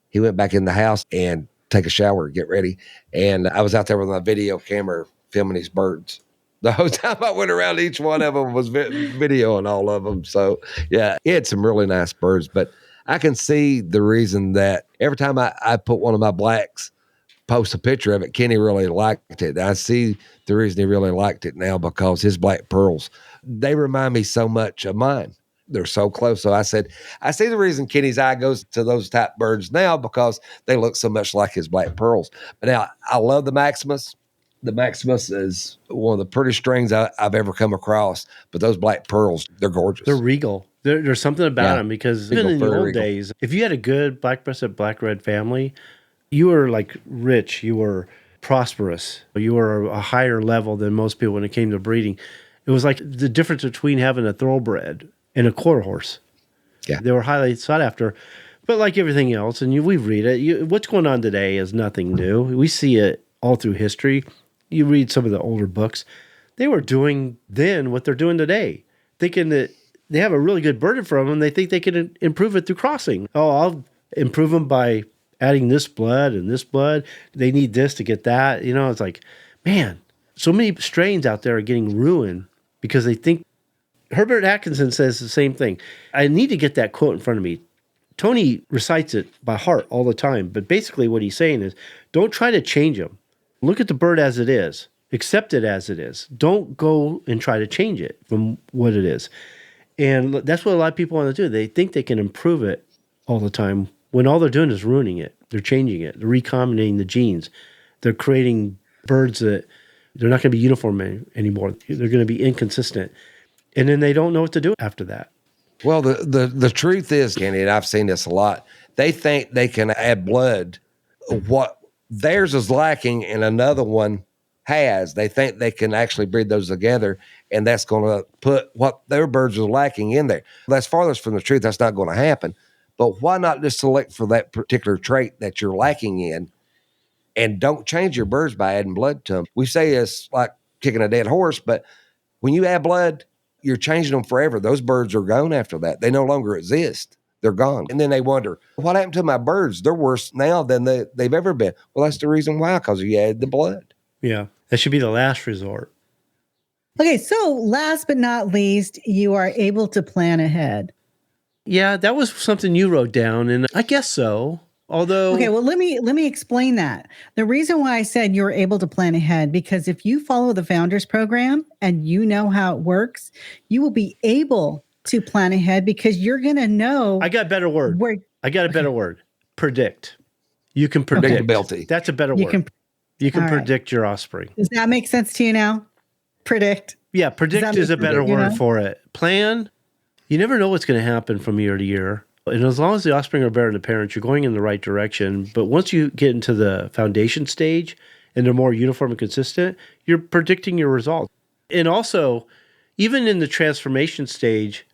Speaker 5: He went back in the house and take a shower, get ready. And I was out there with my video camera filming his birds. The whole time I went around, each one of them was videoing all of them. So, yeah, he had some really nice birds. But I can see the reason that every time I put one of my blacks, post a picture of it, Kenny really liked it. I see the reason he really liked it now, because his Black Pearls, they remind me so much of mine. They're so close. So I said, I see the reason Kenny's eye goes to those type birds now, because they look so much like his Black Pearls. But now I love the Maximus. The Maximus is one of the prettiest strings I've ever come across. But those Black Pearls, they're gorgeous.
Speaker 4: They're regal. There's something about them, because even in the old days, if you had a good black-breasted, black-red family, you were like rich, you were prosperous, you were a higher level than most people when it came to breeding. It was like the difference between having a thoroughbred and a quarter horse.
Speaker 5: Yeah.
Speaker 4: They were highly sought after. But like everything else, and we read it, what's going on today is nothing new. We see it all through history. You read some of the older books. They were doing then what they're doing today, thinking that they have a really good bird from them. They think they can improve it through crossing. Oh, I'll improve them by adding this blood and this blood. They need this to get that. You know, it's like, man, so many strains out there are getting ruined because they think. Herbert Atkinson says the same thing. I need to get that quote in front of me. Tony recites it by heart all the time, but basically what he's saying is, don't try to change them. Look at the bird as it is. Accept it as it is. Don't go and try to change it from what it is. And that's what a lot of people want to do. They think they can improve it all the time when all they're doing is ruining it. They're changing it. They're recombinating the genes. They're creating birds that they're not going to be uniform anymore. They're going to be inconsistent. And then they don't know what to do after that.
Speaker 5: Well, the truth is, Kenny, and I've seen this a lot, they think they can add blood. What theirs is lacking and another one has. They think they can actually breed those together, and that's going to put what their birds are lacking in there. That's farthest from the truth. That's not going to happen. But why not just select for that particular trait that you're lacking in, and don't change your birds by adding blood to them? We say it's like kicking a dead horse, but when you add blood, you're changing them forever. Those birds are gone after that. They no longer exist. They're gone. And then they wonder, what happened to my birds? They're worse now than they've ever been. Well, that's the reason why, because you added the blood.
Speaker 4: Yeah, that should be the last resort.
Speaker 1: Okay, so last but not least, you are able to plan ahead.
Speaker 4: Yeah, that was something you wrote down, and I guess so. Although,
Speaker 1: okay, well, let me explain that. The reason why I said you're able to plan ahead, because if you follow the Founders Program and you know how it works, you will be able to plan ahead because you're going to know.
Speaker 4: I got a better word. Better word. Predict. You can predict.
Speaker 5: Predictability.
Speaker 4: That's a better word. You can predict your offspring.
Speaker 1: Does that make sense to you now? Predict.
Speaker 4: Yeah, predict is a better word for it. Plan. You never know what's going to happen from year to year. And as long as the offspring are better than the parents, you're going in the right direction. But once you get into the foundation stage and they're more uniform and consistent, you're predicting your results. And also, even in the transformation stage,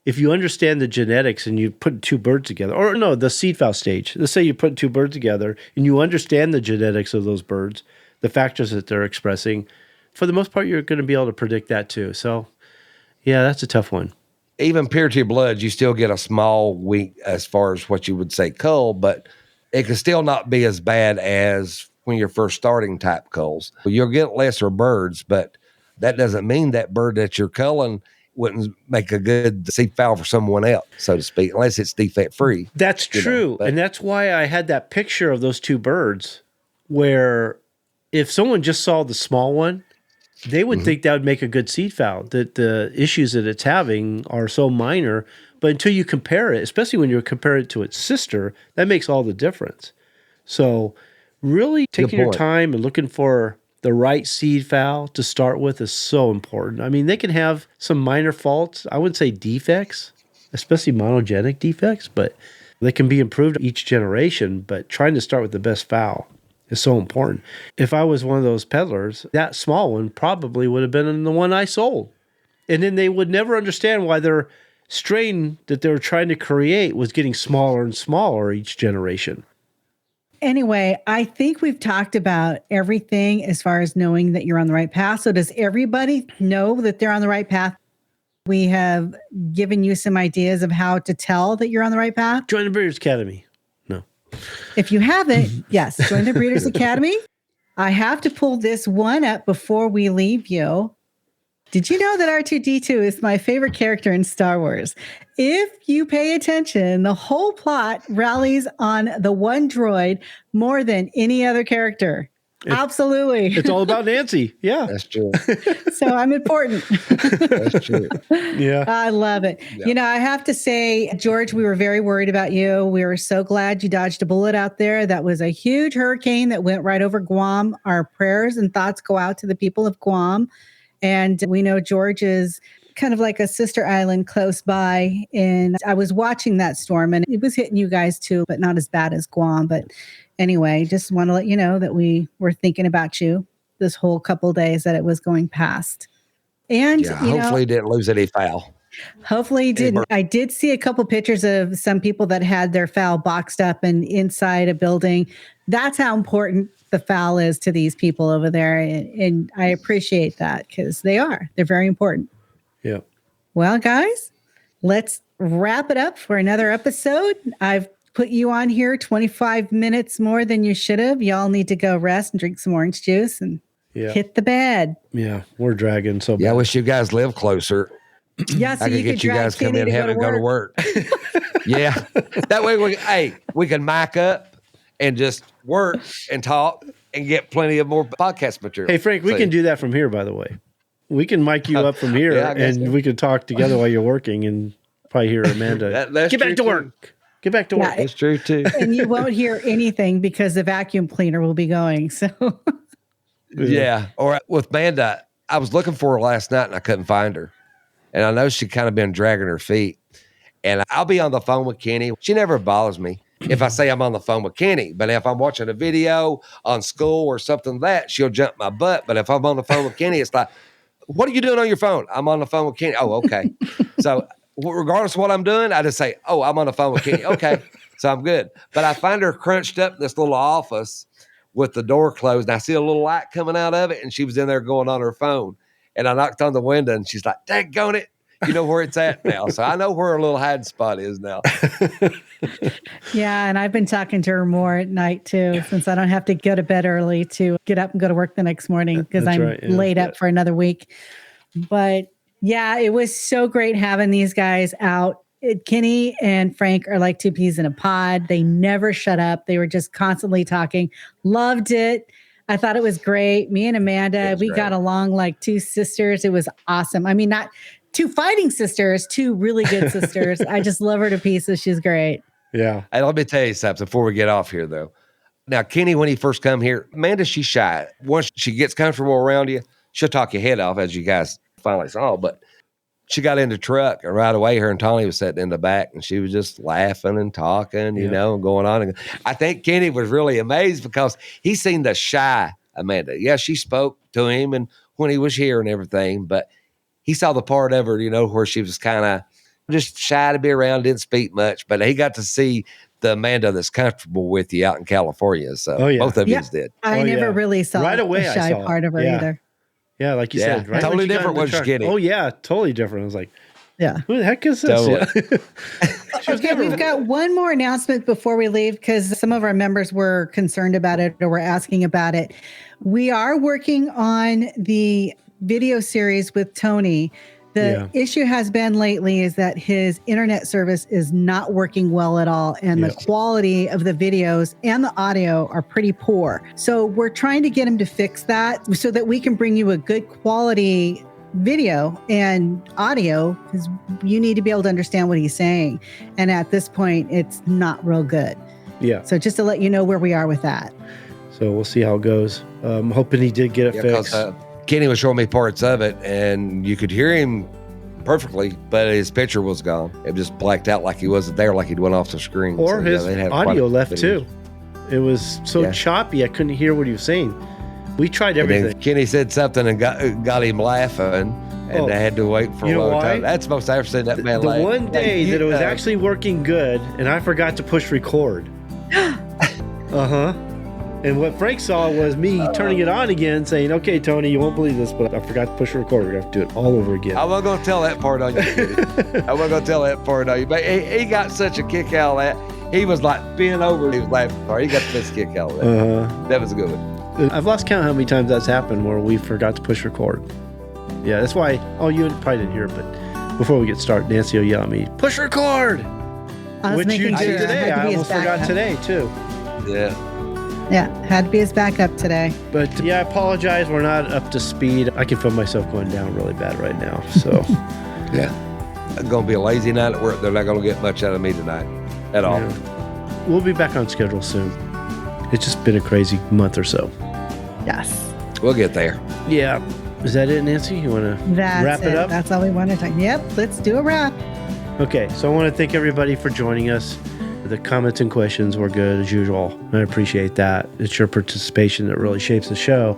Speaker 4: if you understand the genetics and you put two birds together, or no, the seed fowl stage, let's say you put two birds together and you understand the genetics of those birds, the factors that they're expressing, for the most part, you're going to be able to predict that too. So, yeah, that's a tough one.
Speaker 5: Even purity of blood, you still get a small weak as far as what you would say cull, but it can still not be as bad as when you're first starting type culls. You'll get lesser birds, but that doesn't mean that bird that you're culling wouldn't make a good seed fowl for someone else, so to speak, unless it's defect free.
Speaker 4: That's true. And that's why I had that picture of those two birds where if someone just saw the small one, they would think that would make a good seed fowl, that the issues that it's having are so minor. But until you compare it, especially when you compare it to its sister, that makes all the difference. So really taking your time and looking for the right seed fowl to start with is so important. I mean, they can have some minor faults. I wouldn't say defects, especially monogenic defects, but they can be improved each generation. But trying to start with the best fowl is so important. If I was one of those peddlers, that small one probably would have been the one I sold. And then they would never understand why their strain that they were trying to create was getting smaller and smaller each generation.
Speaker 1: Anyway, I think we've talked about everything as far as knowing that you're on the right path. So does everybody know that they're on the right path? We have given you some ideas of how to tell that you're on the right path.
Speaker 4: Join the Breeders' Academy. No.
Speaker 1: If you haven't, yes, join the Breeders' Academy. I have to pull this one up before we leave you. Did you know that R2-D2 is my favorite character in Star Wars? If you pay attention, the whole plot rallies on the one droid more than any other character. Absolutely.
Speaker 4: It's all about Nancy. Yeah.
Speaker 5: That's true.
Speaker 1: So I'm important.
Speaker 5: That's true.
Speaker 4: Yeah.
Speaker 1: I love it. Yeah. You know, I have to say, George, we were very worried about you. We were so glad you dodged a bullet out there. That was a huge hurricane that went right over Guam. Our prayers and thoughts go out to the people of Guam. And we know George is kind of like a sister island close by. And I was watching that storm and it was hitting you guys too, but not as bad as Guam. But anyway, just want to let you know that we were thinking about you this whole couple of days that it was going past. And
Speaker 5: hopefully you didn't lose any fowl.
Speaker 1: Hopefully you didn't. I did see a couple pictures of some people that had their fowl boxed up and inside a building. That's how important the fowl is to these people over there. And I appreciate that because they're very important.
Speaker 4: Yeah.
Speaker 1: Well, guys, let's wrap it up for another episode. I've put you on here 25 minutes more than you should have. Y'all need to go rest and drink some orange juice and hit the bed.
Speaker 4: Yeah, we're dragging so bad.
Speaker 5: Yeah, I wish you guys lived closer.
Speaker 1: Yeah, so
Speaker 5: I could get you guys come in and go to work. Yeah. That way we can mic up and just work and talk and get plenty of more podcast material.
Speaker 4: Hey, Frank, we can do that from here, by the way. We can mic you up from here and we can talk together while you're working and probably hear Amanda.
Speaker 5: That's
Speaker 4: get back to work. Get back to work.
Speaker 5: It's true too.
Speaker 1: And you won't hear anything because the vacuum cleaner will be going. So
Speaker 5: yeah. Or with Manda, I was looking for her last night and I couldn't find her. And I know she kind of been dragging her feet. And I'll be on the phone with Kenny. She never bothers me if I say I'm on the phone with Kenny. But if I'm watching a video on school or something like that, she'll jump my butt. But if I'm on the phone with Kenny, it's like, what are you doing on your phone? I'm on the phone with Kenny. Oh, okay. So regardless of what I'm doing, I just say, oh, I'm on the phone with Kenny. Okay. So I'm good. But I find her crunched up in this little office with the door closed. And I see a little light coming out of it. And she was in there going on her phone. And I knocked on the window and she's like, daggone it. You know where it's at now. So I know where her little hiding spot is now.
Speaker 1: yeah, and I've been talking to her more at night too, since I don't have to go to bed early to get up and go to work the next morning because I'm laid up for another week. But yeah, it was so great having these guys out. Kenny and Frank are like two peas in a pod. They never shut up. They were just constantly talking. Loved it. I thought it was great. Me and Amanda, we got along like two sisters. It was awesome. I mean, not two fighting sisters, two really good sisters. I just love her to pieces. She's great.
Speaker 4: Yeah.
Speaker 5: Hey, let me tell you something before we get off here, though. Now, Kenny, when he first come here, Amanda, she's shy. Once she gets comfortable around you, she'll talk your head off, as you guys finally saw. But she got in the truck, and right away, her and Tony was sitting in the back, and she was just laughing and talking, you know, and going on. And I think Kenny was really amazed because he seen the shy Amanda. Yeah, she spoke to him and when he was here and everything, but he saw the part of her, you know, where she was kind of just shy to be around, didn't speak much, but he got to see the Amanda that's comfortable with you out in California. So both of you did.
Speaker 1: I never really saw
Speaker 4: right away,
Speaker 1: the shy part of her either.
Speaker 4: Yeah, like you said. Right
Speaker 5: totally different what you're getting.
Speaker 4: Oh, yeah, totally different. I was like,
Speaker 1: yeah.
Speaker 4: Who the heck is this?
Speaker 5: Totally.
Speaker 1: Okay, we've got one more announcement before we leave because some of our members were concerned about it or were asking about it. We are working on the video series with Tony. The issue has been lately is that his internet service is not working well at all. And the quality of the videos and the audio are pretty poor. So we're trying to get him to fix that so that we can bring you a good quality video and audio because you need to be able to understand what he's saying. And at this point, it's not real good. Yeah. So just to let you know where we are with that.
Speaker 4: So we'll see how it goes. I'm hoping he did get it fixed.
Speaker 5: Kenny was showing me parts of it, and you could hear him perfectly, but his picture was gone. It just blacked out like he wasn't there, like he'd went off the screen.
Speaker 4: Or so, his audio left too. It was so choppy, I couldn't hear what he was saying. We tried everything.
Speaker 5: Kenny said something and got him laughing, and I had to wait for a long time. That's the most I've ever seen that man laugh.
Speaker 4: The one day that it was actually working good, and I forgot to push record. And what Frank saw was me turning it on again, saying, okay, Tony, you won't believe this, but I forgot to push record. We're going to have to do it all over again.
Speaker 5: I wasn't going to tell that part on you. I wasn't going to tell that part on you. But he got such a kick out of that. He was like bent over and he was laughing. He got the best kick out of that. That was a good one.
Speaker 4: I've lost count how many times that's happened where we forgot to push record. Yeah, that's why, you probably didn't hear it, but before we get started, Nancy will yell at me, push record! Which you did today. I almost forgot today, too.
Speaker 1: Yeah, had to be his backup today.
Speaker 4: But I apologize. We're not up to speed. I can feel myself going down really bad right now. So,
Speaker 5: it's going to be a lazy night at work. They're not going to get much out of me tonight at all.
Speaker 4: We'll be back on schedule soon. It's just been a crazy month or so.
Speaker 1: Yes.
Speaker 5: We'll get there.
Speaker 4: Yeah. Is that it, Nancy? You want to wrap it up?
Speaker 1: That's all we want to talk. Yep, let's do a wrap.
Speaker 4: Okay, so I want to thank everybody for joining us. The comments and questions were good as usual. I appreciate that. It's your participation that really shapes the show,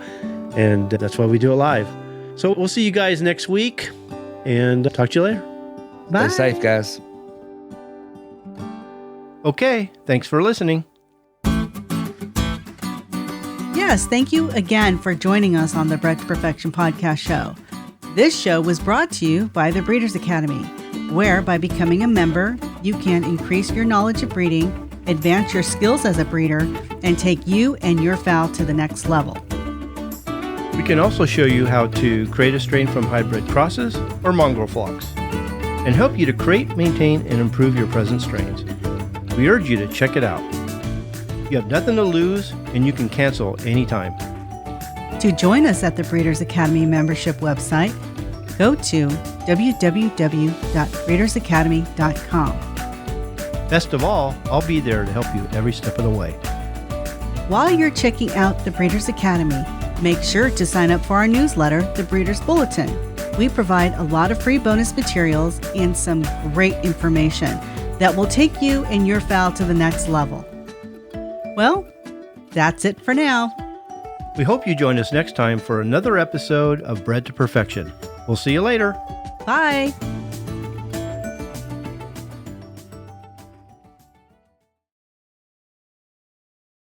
Speaker 4: and that's why we do it live. So we'll see you guys next week, and talk to you later.
Speaker 1: Bye.
Speaker 5: Stay safe, guys.
Speaker 2: Okay, thanks for listening.
Speaker 1: Yes, thank you again for joining us on the Bred to Perfection podcast show. This show was brought to you by the Breeders Academy, where by becoming a member, you can increase your knowledge of breeding, advance your skills as a breeder, and take you and your fowl to the next level.
Speaker 2: We can also show you how to create a strain from hybrid crosses or mongrel flocks, and help you to create, maintain, and improve your present strains. We urge you to check it out. You have nothing to lose, and you can cancel anytime.
Speaker 1: To join us at the Breeders Academy membership website, go to www.breedersacademy.com.
Speaker 2: Best of all, I'll be there to help you every step of the way.
Speaker 1: While you're checking out the Breeders Academy, make sure to sign up for our newsletter, The Breeders Bulletin. We provide a lot of free bonus materials and some great information that will take you and your fowl to the next level. Well, that's it for now.
Speaker 2: We hope you join us next time for another episode of Bred to Perfection. We'll see you later.
Speaker 1: Bye.